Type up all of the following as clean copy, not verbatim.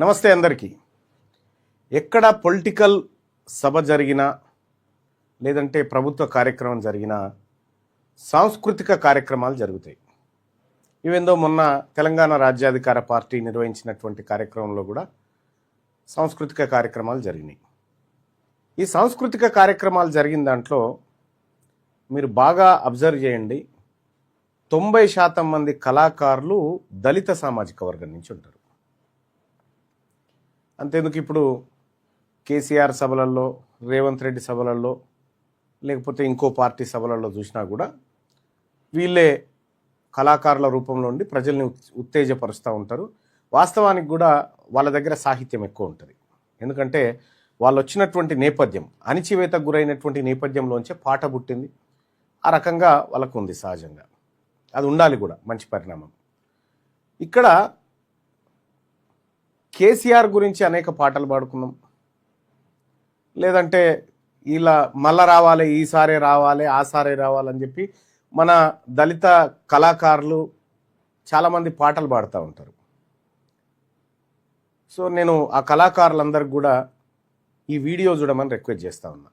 నమస్తే అందరికీ. ఎక్కడ పొలిటికల్ సభ జరిగినా లేదంటే ప్రభుత్వ కార్యక్రమం జరిగినా సాంస్కృతిక కార్యక్రమాలు జరుగుతాయి. ఇవేందో మొన్న తెలంగాణ రాజ్యాధికార పార్టీ నిర్వహించినటువంటి కార్యక్రమంలో కూడా సాంస్కృతిక కార్యక్రమాలు జరిగినాయి. ఈ సాంస్కృతిక కార్యక్రమాలు జరిగిన దాంట్లో మీరు బాగా అబ్జర్వ్ చేయండి, 90% మంది కళాకారులు దళిత సామాజిక వర్గం నుంచి ఉంటారు. అంతేందుకు ఇప్పుడు కేసీఆర్ సభలలో, రేవంత్ రెడ్డి సభలలో, లేకపోతే ఇంకో పార్టీ సభలలో చూసినా కూడా వీళ్ళే కళాకారుల రూపంలో ఉండి ప్రజల్ని ఉత్తేజపరుస్తూ ఉంటారు. వాస్తవానికి కూడా వాళ్ళ దగ్గర సాహిత్యం ఎక్కువ ఉంటుంది. ఎందుకంటే వాళ్ళు వచ్చినటువంటి నేపథ్యం, అణిచివేతకు గురైనటువంటి నేపథ్యంలోంచే పాట పుట్టింది. ఆ రకంగా వాళ్ళకు ఉంది సహజంగా, అది ఉండాలి కూడా, మంచి పరిణామం. ఇక్కడ కేసీఆర్ గురించి అనేక పాటలు పాడుకున్నాం, లేదంటే ఇలా మళ్ళా రావాలి, ఈసారే రావాలి, ఆసారే రావాలని చెప్పి మన దళిత కళాకారులు చాలామంది పాటలు పాడుతూ ఉంటారు. సో నేను ఆ కళాకారులందరికీ కూడా ఈ వీడియో చూడమని రిక్వెస్ట్ చేస్తూ ఉన్నా.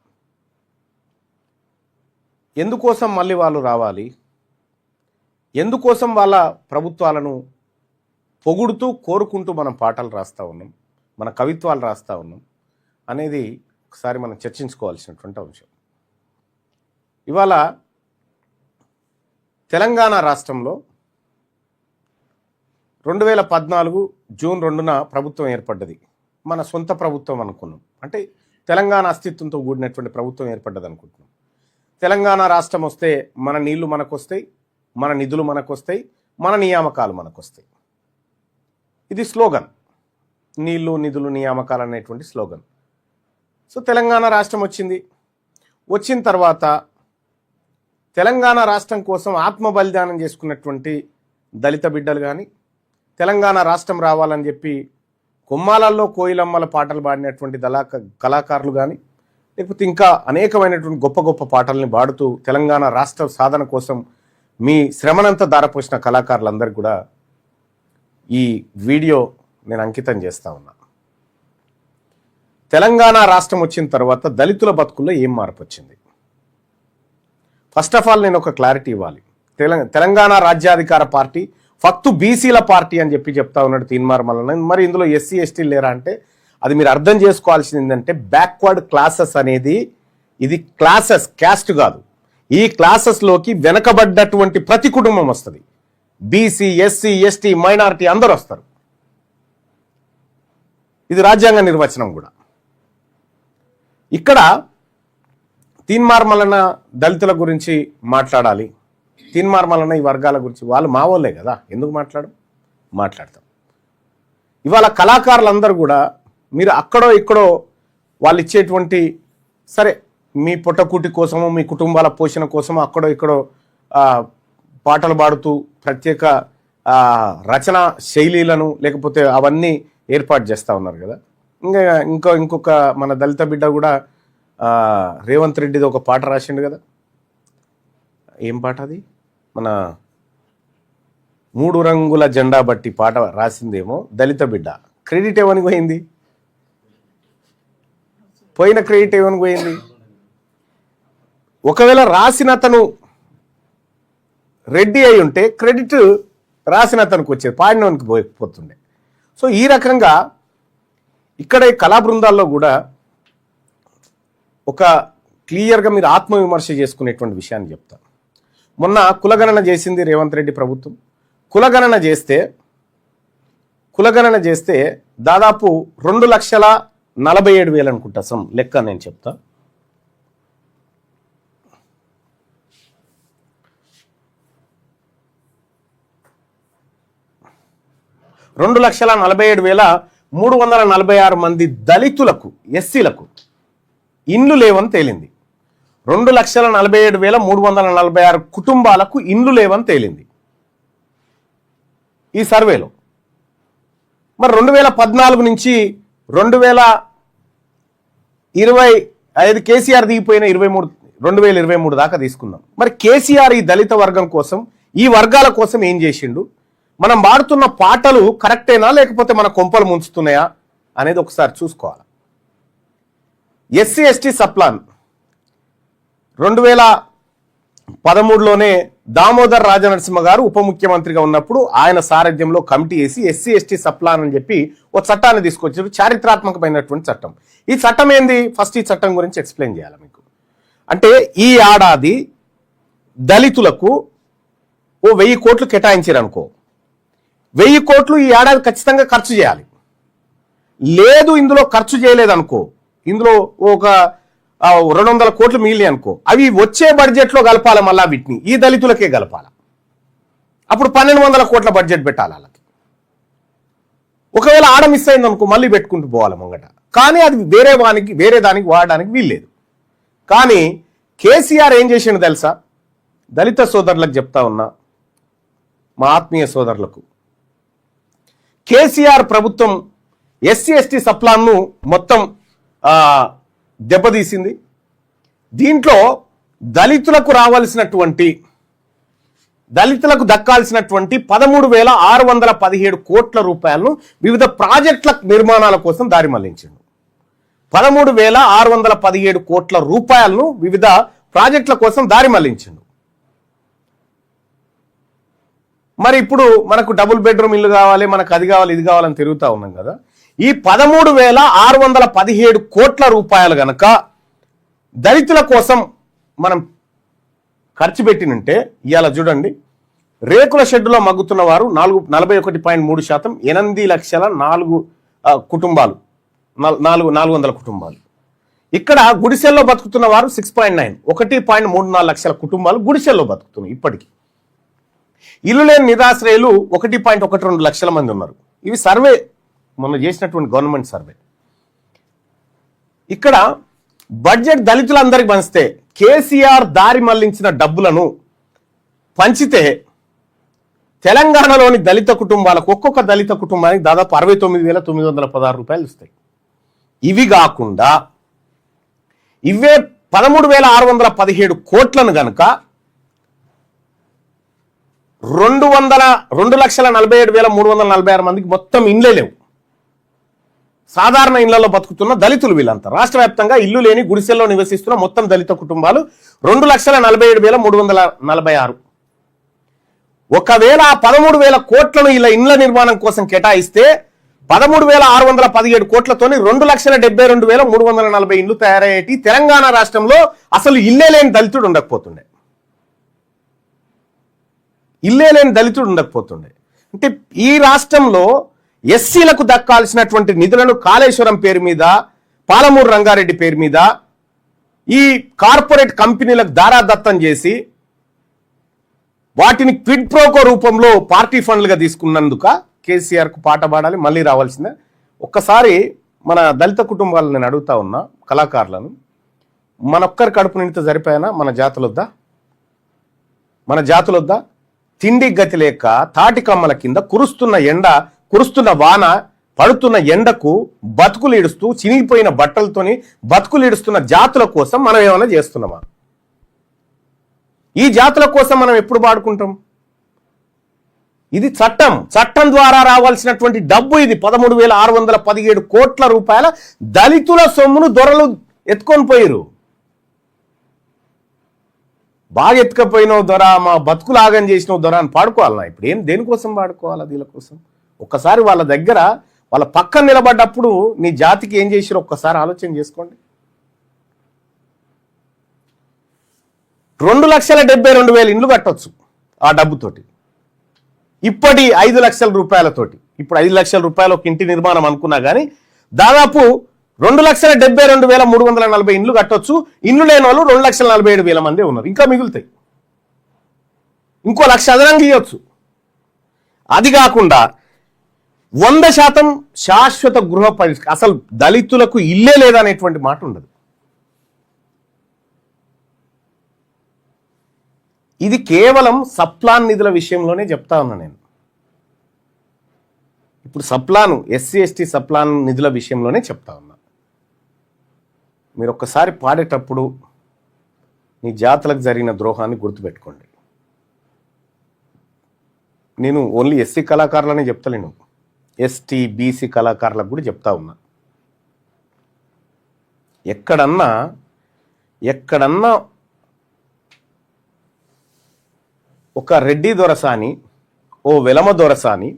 ఎందుకోసం మళ్ళీ వాళ్ళు రావాలి, ఎందుకోసం వాళ్ళ ప్రభుత్వాలను పొగుడుతూ కోరుకుంటూ మనం పాటలు రాస్తూ ఉన్నాం, మన కవిత్వాలు రాస్తూ ఉన్నాం అనేది ఒకసారి మనం చర్చించుకోవాల్సినటువంటి అంశం. ఇవాళ తెలంగాణ రాష్ట్రంలో 2014 జూన్ 2న ప్రభుత్వం ఏర్పడ్డది. మన సొంత ప్రభుత్వం అనుకున్నాం, అంటే తెలంగాణ అస్తిత్వంతో కూడినటువంటి ప్రభుత్వం ఏర్పడ్డది అనుకుంటున్నాం. తెలంగాణ రాష్ట్రం వస్తే మన నీళ్లు మనకు వస్తాయి, మన నిధులు మనకు వస్తాయి, మన నియామకాలు మనకు వస్తాయి. ఇది స్లోగన్, నీళ్లు నిధులు నియామకాలు అనేటువంటి స్లోగన్. సో తెలంగాణ రాష్ట్రం వచ్చింది. వచ్చిన తర్వాత తెలంగాణ రాష్ట్రం కోసం ఆత్మ బలిదానం చేసుకున్నటువంటి దళిత బిడ్డలు కానీ, తెలంగాణ రాష్ట్రం రావాలని చెప్పి కొమ్మాలల్లో కోయిలమ్మల పాటలు పాడినటువంటి కళాకారులు కానీ, లేకపోతే ఇంకా అనేకమైనటువంటి గొప్ప గొప్ప పాటల్ని పాడుతూ తెలంగాణ రాష్ట్ర సాధన కోసం మీ శ్రమనంతా దారపోసిన కళాకారులందరికీ కూడా ఈ వీడియో నేను అంకితం చేస్తా ఉన్నా. తెలంగాణ రాష్ట్రం వచ్చిన తర్వాత దళితుల బతుకుల్లో ఏం మార్పు వచ్చింది? ఫస్ట్ ఆఫ్ ఆల్ నేను ఒక క్లారిటీ ఇవ్వాలి. తెలంగాణ రాజ్యాధికార పార్టీ ఫక్తు బీసీల పార్టీ అని చెప్పి చెప్తా ఉన్నాడు తీన్మార్ మల్లన్న. మరి ఇందులో ఎస్సీ ఎస్టీ లేరా అంటే అది మీరు అర్థం చేసుకోవాల్సింది ఏంటంటే, బ్యాక్వర్డ్ క్లాసెస్ అనేది ఇది క్లాసెస్, క్యాస్ట్ కాదు. ఈ క్లాసెస్లోకి వెనకబడ్డటువంటి ప్రతి కుటుంబం వస్తుంది. బీసీ, ఎస్సీ, ఎస్టీ, మైనారిటీ అందరూ వస్తారు. ఇది రాజ్యాంగ నిర్వచనం కూడా. ఇక్కడ తీన్మార్ మల్లన్న దళితుల గురించి మాట్లాడాలి, తీన్మార్ మల్లన్న ఈ వర్గాల గురించి, వాళ్ళు మా వాళ్ళే కదా, ఎందుకు మాట్లాడతాం. ఇవాళ కళాకారులందరూ కూడా మీరు అక్కడో ఇక్కడో వాళ్ళు ఇచ్చేటువంటి, సరే మీ పొట్టకూటి కోసమో మీ కుటుంబాల పోషణ కోసమో అక్కడో ఇక్కడో పాటలు పాడుతూ ప్రత్యేక రచన శైలీలను లేకపోతే అవన్నీ ఏర్పాటు చేస్తూ ఉన్నారు కదా. ఇంకొక మన దళిత బిడ్డ కూడా రేవంత్ రెడ్డిది ఒక పాట రాసిండు కదా. ఏం పాట అది? మన 3 రంగుల జెండా బట్టి పాట రాసిందేమో దళిత బిడ్డ. క్రెడిట్ ఏమని పోయింది? పోయిన క్రెడిట్ ఏమని పోయింది? ఒకవేళ రాసిన అతను రెడ్డి అయి ఉంటే క్రెడిట్ రాసిన అతనికి వచ్చేది, పాడినోనికి పోతుండే. సో ఈ రకంగా ఇక్కడ ఈ కళా బృందాల్లో కూడా ఒక క్లియర్గా మీరు ఆత్మవిమర్శ చేసుకునేటువంటి విషయాన్ని చెప్తాను. మొన్న కులగణన చేసింది రేవంత్ రెడ్డి ప్రభుత్వం. కులగణన చేస్తే దాదాపు 2,47,000 అనుకుంటా లెక్క నేను చెప్తా. 2,47,346 మంది దళితులకు, ఎస్సీలకు ఇండ్లు లేవని తేలింది. 2,47,346 కుటుంబాలకు ఇండ్లు లేవని తేలింది ఈ సర్వేలో. మరి 2014 నుంచి 2025 కేసీఆర్ దిగిపోయిన 2023 దాకా తీసుకుందాం. మరి కేసీఆర్ ఈ దళిత వర్గం కోసం, ఈ వర్గాల కోసం ఏం చేసిండు? మనం పాడుతున్న పాటలు కరెక్టేనా లేకపోతే మన కొంపలు ముంచుతున్నాయా అనేది ఒకసారి చూసుకోవాలి. ఎస్సీ ఎస్టీ సప్లాన్ 2013లోనే దామోదర్ రాజనరసింహ గారు ఉప ముఖ్యమంత్రిగా ఉన్నప్పుడు ఆయన సారథ్యంలో కమిటీ వేసి ఎస్సీ ఎస్టీ సప్లాన్ అని చెప్పి ఒక చట్టాన్ని తీసుకొచ్చారు. చారిత్రాత్మకమైనటువంటి చట్టం. ఈ చట్టం ఏంది? ఫస్ట్ ఈ చట్టం గురించి ఎక్స్ప్లెయిన్ చేయాలి మీకు. అంటే ఈ ఏడాది దళితులకు ఓ 1000 కోట్లు కేటాయించారు అనుకో, 1000 కోట్లు ఈ ఏడాది ఖచ్చితంగా ఖర్చు చేయాలి. లేదు ఇందులో ఖర్చు చేయలేదనుకో, ఇందులో ఒక 200 కోట్లు మిగిలి అనుకో, అవి వచ్చే బడ్జెట్లో కలపాలి. మళ్ళా వీటిని ఈ దళితులకే కలపాలి. అప్పుడు 1200 కోట్ల బడ్జెట్ పెట్టాలి వాళ్ళకి. ఒకవేళ ఆడ మిస్ అయింది అనుకో, మళ్ళీ పెట్టుకుంటూ పోవాలి ముంగట. కానీ అది వేరే దానికి వాడడానికి వీల్లేదు. కానీ కేసీఆర్ ఏం చేసిండు తెలుసా? దళిత సోదరులకు చెప్తా ఉన్నా, మా ఆత్మీయ సోదరులకు, కేసీఆర్ ప్రభుత్వం ఎస్సీ ఎస్టీ సప్లాన్ను మొత్తం దెబ్బతీసింది. దీంట్లో దళితులకు దక్కాల్సినటువంటి 13,617 కోట్ల రూపాయలను వివిధ ప్రాజెక్టుల నిర్మాణాల కోసం దారి మళ్లించిండు. 13,617 కోట్ల రూపాయలను వివిధ ప్రాజెక్టుల కోసం దారి మళ్లించిండు. మరి ఇప్పుడు మనకు డబుల్ బెడ్రూమ్ ఇల్లు కావాలి, మనకు అది కావాలి, ఇది కావాలని తిరుగుతూ ఉన్నాం కదా. ఈ 13,617 కోట్ల రూపాయలు గనక దళితుల కోసం మనం ఖర్చు పెట్టినంటే, ఇవాళ చూడండి, రేకుల షెడ్డులో మగ్గుతున్న వారు 41.3%, 8 లక్షల 4 కుటుంబాలు, 400 కుటుంబాలు. ఇక్కడ గుడిసెల్లో బతుకుతున్న వారు 6.9, 1.34 లక్షల కుటుంబాలు గుడిసెల్లో బతుకుతున్నాయి. ఇప్పటికీ ఇల్లు లేని నిరాశ్రయులు 1.12 లక్షల మంది ఉన్నారు. ఇవి సర్వే మొన్న చేసినటువంటి గవర్నమెంట్ సర్వే. ఇక్కడ బడ్జెట్ దళితులందరికీ పంచితే, కేసీఆర్ దారి మళ్లించిన డబ్బులను పంచితే తెలంగాణలోని దళిత కుటుంబాలకు, ఒక్కొక్క దళిత కుటుంబానికి దాదాపు 69,916 రూపాయలు ఇస్తాయి. ఇవి కాకుండా ఇవే 13,617 కోట్లను గనక 2,47,346 మందికి మొత్తం ఇండ్లే లేవు. సాధారణ ఇళ్లలో బతుకుతున్న దళితులు వీళ్ళంతా. రాష్ట్ర వ్యాప్తంగా ఇల్లు లేని గుడిసెల్లో నివసిస్తున్న మొత్తం దళిత కుటుంబాలు 2,47,346. ఒకవేళ 13,000 కోట్లను ఇలా ఇండ్ల నిర్మాణం కోసం కేటాయిస్తే 13,617 కోట్లతోని 2,72,340 ఇండ్లు తయారయ్యేటి. తెలంగాణ రాష్ట్రంలో అసలు ఇల్లే లేని దళితుడు ఉండకపోతుండే. అంటే ఈ రాష్ట్రంలో ఎస్సీలకు దక్కాల్సినటువంటి నిధులను కాళేశ్వరం పేరు మీద, పాలమూరు రంగారెడ్డి పేరు మీద ఈ కార్పొరేట్ కంపెనీలకు దారాదత్తం చేసి వాటిని క్విడ్ ప్రోకో రూపంలో పార్టీ ఫండ్లుగా తీసుకున్నందుక కేసీఆర్కు పాట పాడాలి, మళ్ళీ రావాల్సిందే. ఒక్కసారి మన దళిత కుటుంబాలను నేను అడుగుతా ఉన్నా, కళాకారులను, మనొక్కరి కడుపు నిండితే సరిపోయినా మన జాతులొద్దా? తిండి గతి లేక తాటి కమ్మల కింద కురుస్తున్న వాన, పడుతున్న ఎండకు బతుకులు ఈడుస్తూ, చినిగిపోయిన బట్టలతోని బతుకులు ఈడుస్తున్న జాతుల కోసం మనం ఏమైనా చేస్తున్నామా? ఈ జాతుల కోసం మనం ఎప్పుడు పాడుకుంటాం? ఇది చట్టం ద్వారా రావాల్సినటువంటి డబ్బు. ఇది 13,617 కోట్ల రూపాయల దళితుల సొమ్మును దొరలు ఎత్తుకొని పోయిరు. బాగా ఎత్తుకపోయినావు దొర, మా బతుకులు ఆగం చేసినావు దొర అని పాడుకోవాలన్నా? ఇప్పుడు దేనికోసం పాడుకోవాలా? వీళ్ళ కోసం. ఒక్కసారి వాళ్ళ దగ్గర, వాళ్ళ పక్కన నిలబడ్డప్పుడు నీ జాతికి ఏం చేసిరో ఒక్కసారి ఆలోచన చేసుకోండి. 2,72,000 ఇండ్లు కట్టొచ్చు ఆ డబ్బుతోటి. ఇప్పటి 5 లక్షల రూపాయలతోటి, ఇప్పుడు 5 లక్షల రూపాయలు ఒక ఇంటి నిర్మాణం అనుకున్నా కానీ దాదాపు 2,72,340 ఇండ్లు కట్టొచ్చు. ఇండ్లు లేని వాళ్ళు 2,47,000 మంది ఉన్నారు. ఇంకా మిగులుతాయి. ఇంకో 1,00,000 అదనంగా ఇవ్వచ్చు. అది కాకుండా 100% శాశ్వత గృహ పరిష్కారం. అసలు దళితులకు ఇల్లే లేదనేటువంటి మాట ఉండదు. ఇది కేవలం సప్లాన్ నిధుల విషయంలోనే చెప్తా ఉన్నా నేను. ఇప్పుడు సప్లాను, ఎస్సీ ఎస్టీ సప్లాన్ నిధుల విషయంలోనే చెప్తా ఉన్నా. మీరు ఒక్కసారి పాడేటప్పుడు నీ జాతులకు జరిగిన ద్రోహాన్ని గుర్తుపెట్టుకోండి. నేను ఓన్లీ ఎస్సీ కళాకారులనే చెప్తలేను, ఎస్టీ బీసీ కళాకారులకు కూడా చెప్తా ఉన్నా. ఎక్కడన్నా ఒక రెడ్డి దొరసాని, ఓ వెలమ దొరసాని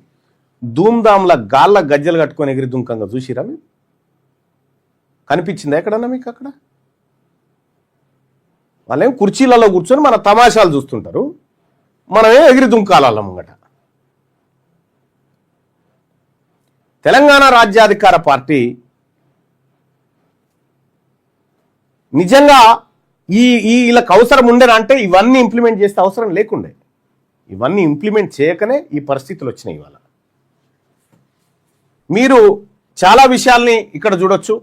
ధూమ్ధాంల గాళ్ళ గజ్జలు కట్టుకొని ఎగిరి దుంకంగా చూసిరా? మీరు కనిపించిందా ఎక్కడన్నా మీకు? అక్కడ వాళ్ళేం కుర్చీలలో కూర్చొని మన తమాషాలు చూస్తుంటారు, మనమే ఎగిరి దుంకాల ముంగట. తెలంగాణ రాజ్యాధికార పార్టీ నిజంగా వీళ్ళకి అవసరం ఉండేనా అంటే ఇవన్నీ ఇంప్లిమెంట్ చేస్తే అవసరం లేకుండే. ఇవన్నీ ఇంప్లిమెంట్ చేయకనే ఈ పరిస్థితులు వచ్చినాయి. ఇవాళ మీరు చాలా విషయాల్ని ఇక్కడ చూడొచ్చు.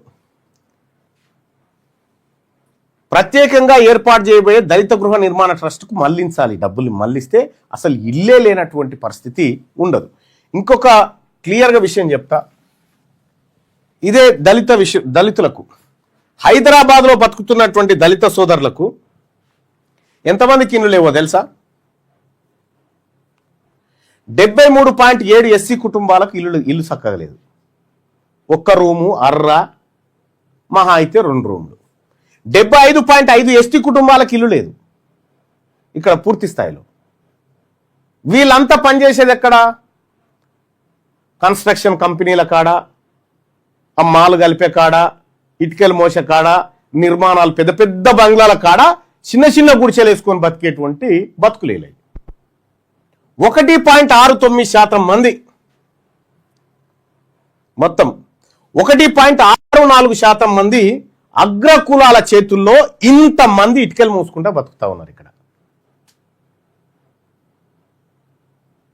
ప్రత్యేకంగా ఏర్పాటు చేయబోయే దళిత గృహ నిర్మాణ ట్రస్ట్కు మళ్లించాలి, డబ్బులు మళ్లిస్తే అసలు ఇల్లే లేనటువంటి పరిస్థితి ఉండదు. ఇంకొక క్లియర్గా విషయం చెప్తా, ఇదే దళితులకు హైదరాబాద్లో బతుకుతున్నటువంటి దళిత సోదరులకు ఎంతమందికి ఇల్లు లేవో తెలుసా? 73.7 ఎస్సీ కుటుంబాలకు ఇల్లు చక్కగా లేదు. ఒక్క రూము అర్ర, మహా అయితే 2 రూములు. 75.5 ఎస్టీ కుటుంబాలకు ఇల్లు లేదు ఇక్కడ పూర్తి స్థాయిలో. వీళ్ళంతా పనిచేసేది ఎక్కడ? కన్స్ట్రక్షన్ కంపెనీల కాడ, అమ్మాలు కలిపే కాడ, ఇటుకలు మోసే కాడ, నిర్మాణాలు పెద్ద పెద్ద బంగ్లాల కాడ చిన్న చిన్న గుడిచెలు వేసుకొని బతికేటువంటి బతుకులేలే. 1.69% మంది, మొత్తం 1.64% మంది అగ్రకులాల చేతుల్లో ఇంతమంది ఇటుకలు మోసుకుంటా బతుకుతా ఉన్నారు. ఇక్కడ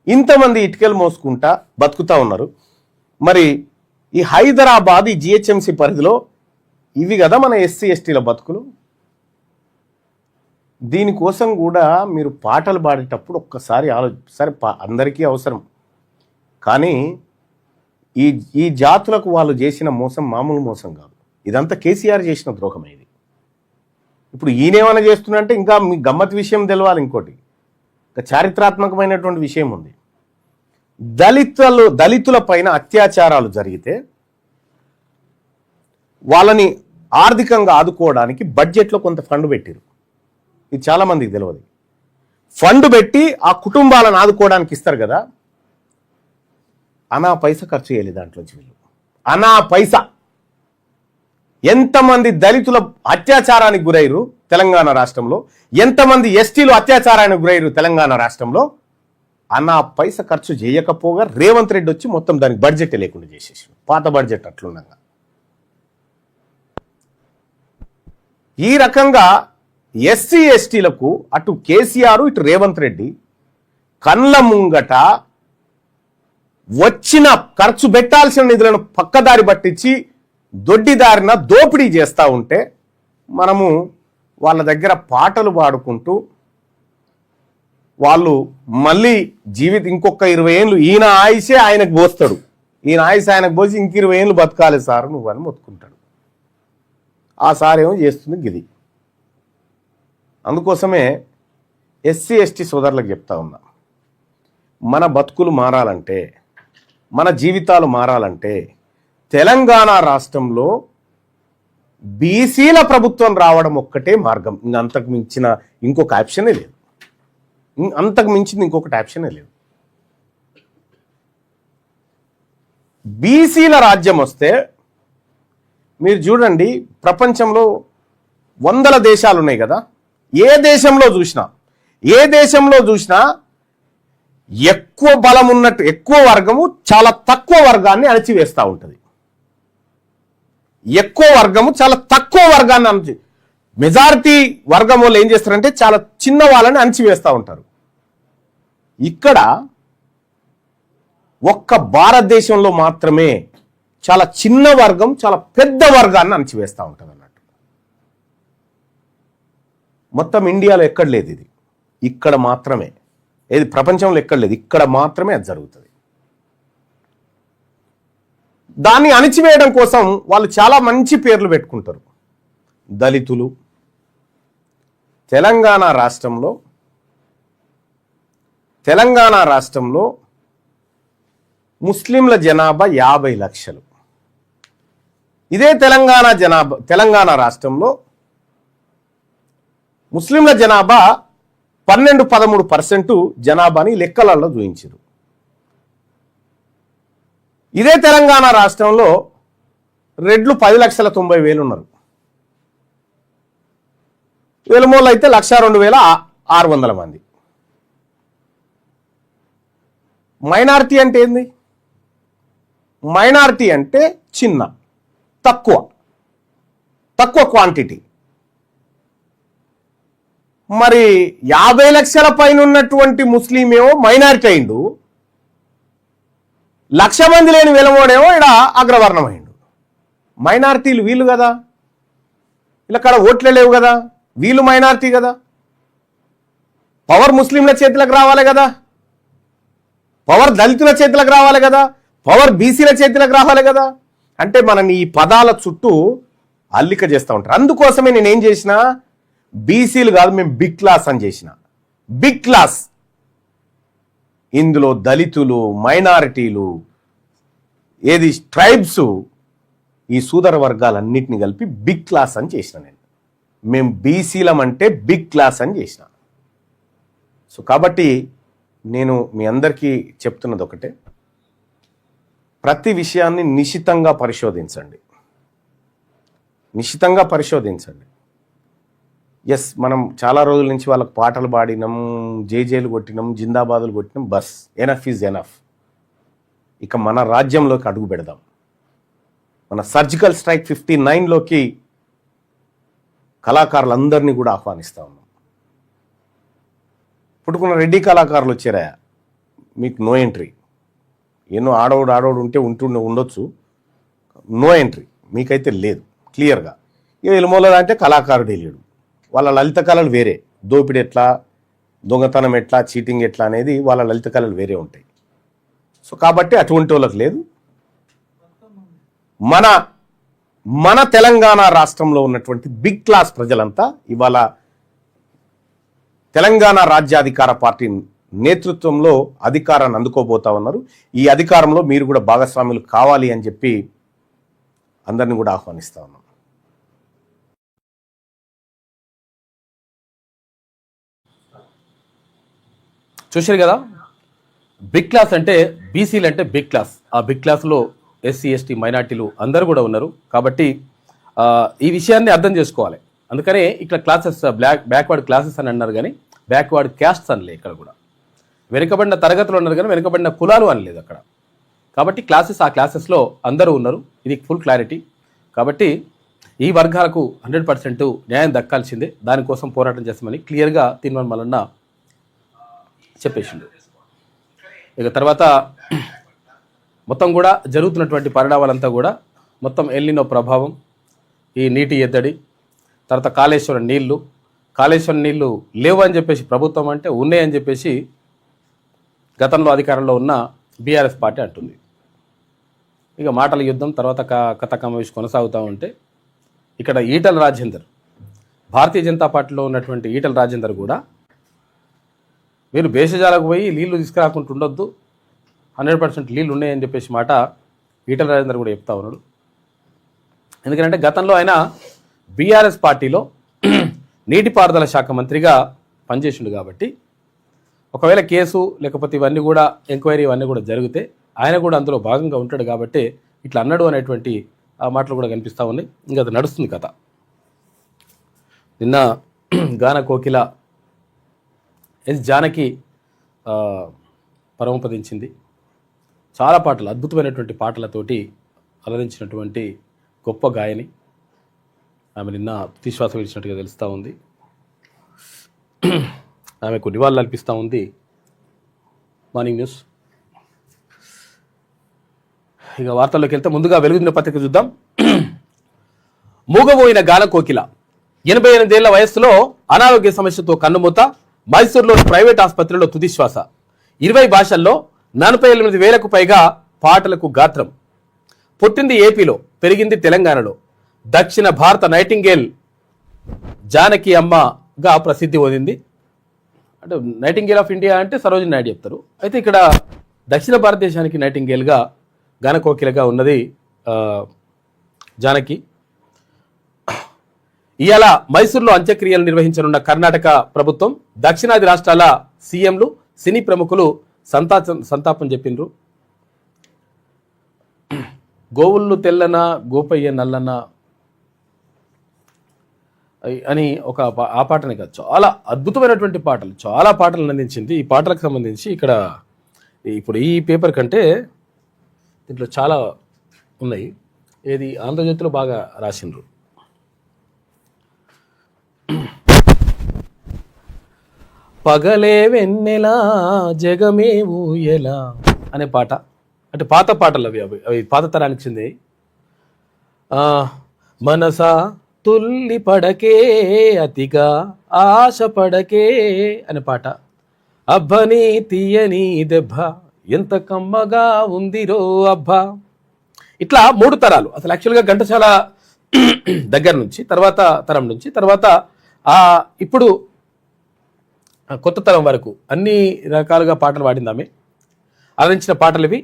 ఇంతమంది ఇటుకలు మోసుకుంటా బతుకుతా ఉన్నారు. మరి ఈ హైదరాబాద్, ఈ జిహెచ్ఎంసీ పరిధిలో ఇవి కదా మన ఎస్సీ ఎస్టీల బతుకులు. దీనికోసం కూడా మీరు పాటలు పాడేటప్పుడు ఒక్కసారి సరే అందరికీ అవసరం, కానీ ఈ జాతులకు వాళ్ళు చేసిన మోసం మామూలు మోసం కాదు. ఇదంతా కేసీఆర్ చేసిన ద్రోహమే ఇది. ఇప్పుడు ఈయనేమైనా చేస్తున్నంటే ఇంకా మీ గమ్మత్ విషయం తెలవాలి. ఇంకోటి ఇంకా చారిత్రాత్మకమైనటువంటి విషయం ఉంది. దళితుల పైన అత్యాచారాలు జరిగితే వాళ్ళని ఆర్థికంగా ఆదుకోవడానికి బడ్జెట్లో కొంత ఫండ్ పెట్టారు. ఇది చాలా మందికి తెలియదు. ఫండ్ పెట్టి ఆ కుటుంబాలను ఆదుకోవడానికి ఇస్తారు కదా, అనా పైసా ఖర్చు చేయాలి దాంట్లోంచి వీళ్ళు. అనా పైసా. ఎంతమంది దళితుల అత్యాచారానికి గురయ్యారు తెలంగాణ రాష్ట్రంలో, ఎంతమంది ఎస్టీలు అత్యాచారానికి గురయ్యారు తెలంగాణ రాష్ట్రంలో, అనా పైసా ఖర్చు చేయకపోగా రేవంత్ రెడ్డి వచ్చి మొత్తం దానికి బడ్జెట్ లేకుండా చేసేసి, పాత బడ్జెట్ అట్లుండగా. ఈ రకంగా ఎస్సీ ఎస్టీలకు అటు కేసీఆర్ ఇటు రేవంత్ రెడ్డి కళ్ళ ముంగట వచ్చిన ఖర్చు పెట్టాల్సిన నిధులను పక్కదారి పట్టించి దొడ్డిదారిన దోపిడీ చేస్తూ ఉంటే మనము వాళ్ళ దగ్గర పాటలు పాడుకుంటూ వాళ్ళు మళ్ళీ ఇంకొక 20 ఏళ్ళు ఈయన ఆయుషే ఆయనకు పోస్తాడు, ఈయన ఆయుష్ ఆయనకు పోసి ఇంక 20 ఏళ్ళు బతకాలి సార్ నువ్వు అని మొత్తుకుంటాడు. ఆ సార్ ఏమో చేస్తుంది గిది. అందుకోసమే ఎస్సీ ఎస్టీ సోదరులకు చెప్తా ఉన్నా, మన బతుకులు మారాలంటే, మన జీవితాలు మారాలంటే తెలంగాణ రాష్ట్రంలో బీసీల ప్రభుత్వం రావడం ఒక్కటే మార్గం. అంతకు మించిన ఇంకొక ఆప్షనే లేదు. అంతకు మించింది ఇంకొకటి ఆప్షనే లేదు. బీసీల రాజ్యం వస్తే మీరు చూడండి, ప్రపంచంలో 100 దేశాలు ఉన్నాయి కదా, ఏ దేశంలో చూసినా ఎక్కువ బలం ఉన్నట్టు ఎక్కువ వర్గము చాలా తక్కువ వర్గాన్ని అణచివేస్తూ ఉంటుంది. ఎక్కువ వర్గము చాలా తక్కువ వర్గాన్ని మెజారిటీ వర్గం వాళ్ళు ఏం చేస్తారంటే చాలా చిన్న వాళ్ళని అణచివేస్తూ ఉంటారు. ఇక్కడ ఒక్క భారతదేశంలో మాత్రమే చాలా చిన్న వర్గం చాలా పెద్ద వర్గాన్ని అణచివేస్తూ ఉంటుంది అన్నట్టు. మొత్తం ఇండియాలో ఎక్కడ లేదు ఇది, ఇక్కడ మాత్రమే. ఏది ప్రపంచంలో ఎక్కడ లేదు, ఇక్కడ మాత్రమే అది జరుగుతుంది. దాన్ని అణిచివేయడం కోసం వాళ్ళు చాలా మంచి పేర్లు పెట్టుకుంటారు. దళితులు. తెలంగాణ రాష్ట్రంలో తెలంగాణ రాష్ట్రంలో ముస్లింల జనాభా 50 లక్షలు. ఇదే తెలంగాణ రాష్ట్రంలో ముస్లింల జనాభా 12-13% జనాభాని లెక్కలలో చూయించారు. ఇదే తెలంగాణ రాష్ట్రంలో రెడ్లు 10,90,000 ఉన్నారు. వెలుమోళ్ళు అయితే 1,02,600 మంది. మైనారిటీ అంటే ఏంది? మైనారిటీ అంటే చిన్న, తక్కువ క్వాంటిటీ. మరి 50 లక్షల పైన ఉన్నటువంటి ముస్లిం ఏమో మైనారిటీ అయిండు, 1,00,000 మంది లేని వెలమోడేమో ఇక్కడ అగ్రవర్ణం అయిండు. మైనారిటీలు వీళ్ళు కదా, వీళ్ళక్కడ ఓట్లే లేవు కదా, వీళ్ళు మైనారిటీ కదా. పవర్ ముస్లింల చేతులకు రావాలి కదా, పవర్ దళితుల చేతులకు రావాలి కదా, పవర్ బీసీల చేతులకు రావాలి కదా. అంటే మనం ఈ పదాల చుట్టూ అల్లిక చేస్తూ ఉంటారు. అందుకోసమే నేనేం చేసిన, బీసీలు కాదు, మేము బిగ్ క్లాస్ అని చేసిన. బిగ్ క్లాస్, ఇందులో దళితులు, మైనారిటీలు, ఏది ట్రైబ్స్, ఈ సూదర వర్గాలన్నింటినీ కలిపి బిగ్ క్లాస్ అని చేసిన. మేము బీసీలం అంటే బిగ్ క్లాస్ అని చేసిన. సో కాబట్టి నేను మీ అందరికీ చెప్తున్నది ఒకటే, ప్రతి విషయాన్ని నిశితంగా పరిశోధించండి. ఎస్, మనం చాలా రోజుల నుంచి వాళ్ళకి పాటలు పాడినాం, జేజేలు కొట్టినాం, జిందాబాదులు కొట్టినాం, బస్ ఎనఫ్ ఈజ్ ఎనఫ్. ఇక మన రాజ్యంలోకి అడుగు పెడదాం. మన సర్జికల్ స్ట్రైక్ 59లోకి కళాకారులందరినీ కూడా ఆహ్వానిస్తా ఉన్నాం. పుట్టుకున్న రెడ్డి కళాకారులు వచ్చారా, మీకు నో ఎంట్రీ. ఎన్నో ఆడోడు ఉంటే ఉండొచ్చు, నో ఎంట్రీ మీకైతే లేదు క్లియర్గా. ఇక ఎలుమూల అంటే కళాకారుడు లేడు, వాళ్ళ లలిత కళలు వేరే, దోపిడి ఎట్లా, దొంగతనం ఎట్లా, చీటింగ్ ఎట్లా అనేది వాళ్ళ లలిత కళలు వేరే ఉంటాయి. సో కాబట్టి అటువంటి వాళ్ళకి లేదు. మన తెలంగాణ రాష్ట్రంలో ఉన్నటువంటి బిగ్ క్లాస్ ప్రజలంతా ఇవాళ తెలంగాణ రాజ్యాధికార పార్టీ నేతృత్వంలో అధికారాన్ని అందుకోబోతా ఉన్నారు. ఈ అధికారంలో మీరు కూడా భాగస్వాములు కావాలి అని చెప్పి అందరిని కూడా ఆహ్వానిస్తా ఉన్నాం. చూశారు కదా, బిగ్ క్లాస్ అంటే బీసీలు అంటే బిగ్ క్లాస్. ఆ బిగ్ క్లాస్లో ఎస్సీ, ఎస్టీ, మైనార్టీలు అందరూ కూడా ఉన్నారు. కాబట్టి ఈ విషయాన్ని అర్థం చేసుకోవాలి. అందుకనే ఇక్కడ క్లాసెస్ బ్యాక్వర్డ్ క్లాసెస్ అని అన్నారు, కానీ బ్యాక్వర్డ్ క్యాస్ట్స్ అనలే. ఇక్కడ కూడా వెనుకబడిన తరగతులు ఉన్నారు, కానీ వెనుకబడిన కులాలు అనలేదు అక్కడ. కాబట్టి ఆ క్లాసెస్లో అందరూ ఉన్నారు. ఇది ఫుల్ క్లారిటీ. కాబట్టి ఈ వర్గాలకు 100% న్యాయం దక్కాల్సిందే. దానికోసం పోరాటం చేస్తామని క్లియర్గా తీర్మానం మల్లన్న చెప్పేసిండు. ఇక తర్వాత మొత్తం కూడా జరుగుతున్నటువంటి పరిణామాలంతా కూడా మొత్తం ఎల్నినో ప్రభావం, ఈ నీటి ఎద్దడి, తర్వాత కాళేశ్వరం నీళ్లు లేవు అని చెప్పేసి ప్రభుత్వం అంటే ఉన్నాయని చెప్పేసి గతంలో అధికారంలో ఉన్న బీఆర్ఎస్ పార్టీ అంటుంది. ఇక మాటల యుద్ధం తర్వాత కథ కమవేసి కొనసాగుతూ ఉంటే ఇక్కడ ఈటల రాజేందర్, భారతీయ జనతా పార్టీలో ఉన్నటువంటి ఈటల రాజేందర్ కూడా మీరు భేషజాలకు పోయి నీళ్లు తీసుకురాకుండా ఉండొద్దు, 100% నీళ్ళు ఉన్నాయని చెప్పేసి మాట ఈటల రాజేందర్ కూడా చెప్తా ఉన్నాడు. ఎందుకంటే గతంలో ఆయన బీఆర్ఎస్ పార్టీలో నీటిపారుదల శాఖ మంత్రిగా పనిచేసిండు. కాబట్టి ఒకవేళ కేసు లేకపోతే ఇవన్నీ కూడా ఎంక్వైరీ ఇవన్నీ కూడా జరిగితే ఆయన కూడా అందులో భాగంగా ఉంటాడు. కాబట్టి ఇట్లా అన్నాడు అనేటువంటి ఆ మాటలు కూడా కనిపిస్తూ ఉన్నాయి. ఇంకా అది నడుస్తుంది కథ. నిన్న గాన కోకిల ఎస్ జానకి పరమపదించింది. చాలా పాటలు, అద్భుతమైనటువంటి పాటలతోటి అలరించినటువంటి గొప్ప గాయని. ఆమె నిన్న తుదిశ్వాస విడిచినట్టుగా తెలుస్తూ ఉంది. ఆమెకు నివాళులు అర్పిస్తూ ఉంది మార్నింగ్ న్యూస్. ఇక వార్తల్లోకి వెళ్తే ముందుగా వెలుగుదిన పత్రిక చూద్దాం. మూగబోయిన గాన కోకిల 88 ఏళ్ల వయస్సులో అనారోగ్య సమస్యతో కన్నుమూత. మైసూరులోని ప్రైవేట్ ఆసుపత్రిలో తుదిశ్వాస. 20 భాషల్లో 48,000కు పైగా పాటలకు గాత్రం. పుట్టింది ఏపీలో, పెరిగింది తెలంగాణలో. దక్షిణ భారత నైటింగేల్ జానకి అమ్మగా ప్రసిద్ధి పొందింది. అంటే నైటింగేల్ ఆఫ్ ఇండియా అంటే సరోజిని నాయుడు చెప్తారు. అయితే ఇక్కడ దక్షిణ భారతదేశానికి నైటింగేల్గా గానకోకిలగా ఉన్నది జానకి. ఇవాళ మైసూరులో అంత్యక్రియలు నిర్వహించనున్న కర్ణాటక ప్రభుత్వం, దక్షిణాది రాష్ట్రాల సీఎంలు, సినీ ప్రముఖులు సంతాపం చెప్పిండ్రు. గోవుళ్ళు తెల్లన గోపయ్య నల్లన అని ఒక ఆ పాటనే కాదు, చాలా అద్భుతమైనటువంటి పాటలు, చాలా పాటలు అందించింది. ఈ పాటలకు సంబంధించి ఇక్కడ ఇప్పుడు ఈ పేపర్ కంటే దీంట్లో చాలా ఉన్నాయి. ఏది ఆంధ్రజ్యోతిలో బాగా రాసిండ్రు. పగలే వెన్నెలా జగమే ఊయలా అనే పాట, అంటే పాత పాటలు అవి పాత తరానికి చెందాయి. మనసా తుల్లి పడకే అతిగా ఆశ పడకే అనే పాట. అబ్బని తీయని దెబ్బ ఎంత కమ్మగా ఉందిరో అబ్బా. ఇట్లా 3 తరాలు అసలు యాక్చువల్గా ఘంటసాల దగ్గర నుంచి, తర్వాత తరం నుంచి, తర్వాత ఇప్పుడు కొత్త తరం వరకు అన్ని రకాలుగా పాటలు పాడిందామే. ఆలరించిన పాటలు ఇవి.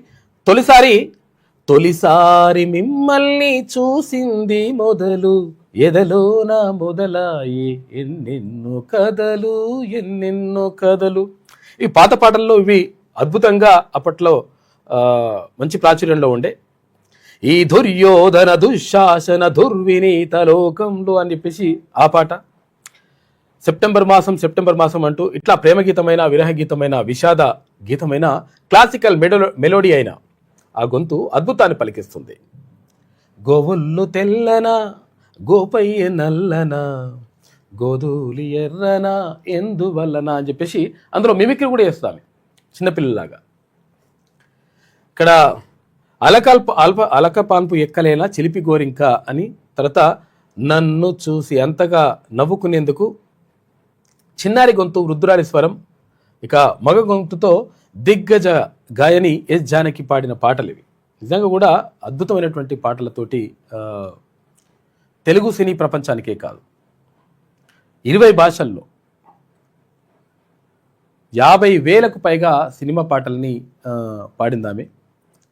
తొలిసారి మిమ్మల్ని చూసింది మొదలు, ఎదలోన మొదలాయి ఎన్నెన్నో కథలు. ఈ పాత పాటల్లో ఇవి అద్భుతంగా అప్పట్లో మంచి ప్రాచుర్యంలో ఉండే. ఈ దుర్యోధన దుశ్శాసన దుర్వినీత లోకంలో అని చెప్పేసి ఆ పాట. సెప్టెంబర్ మాసం అంటూ ఇట్లా ప్రేమ గీతమైన, విరహ గీతమైన, విషాద గీతమైన, క్లాసికల్ మెలోడీ అయిన ఆ గొంతు అద్భుతాన్ని పలికిస్తుంది. గోవుళ్ళు తెల్లన గోపయ్య నల్లన గోధూలి ఎర్రన ఎందువల్లన అని చెప్పేసి అందులో మిమిక్రీ కూడా చేస్తాను చిన్నపిల్లలాగా. ఇక్కడ అలకపాన్పు ఎక్కలేలా చిలిపి గోరింక అని, తర్వాత నన్ను చూసి అంతగా నవ్వుకునేందుకు చిన్నారి గొంతు వృద్ధురాలి స్వరం, ఇక మగ గొంతుతో దిగ్గజ గాయని ఎస్ జానకి పాడిన పాటలు ఇవి. నిజంగా కూడా అద్భుతమైనటువంటి పాటలతోటి తెలుగు సినీ ప్రపంచానికే కాదు 20 భాషల్లో 50,000కు పైగా సినిమా పాటల్ని పాడిందామె.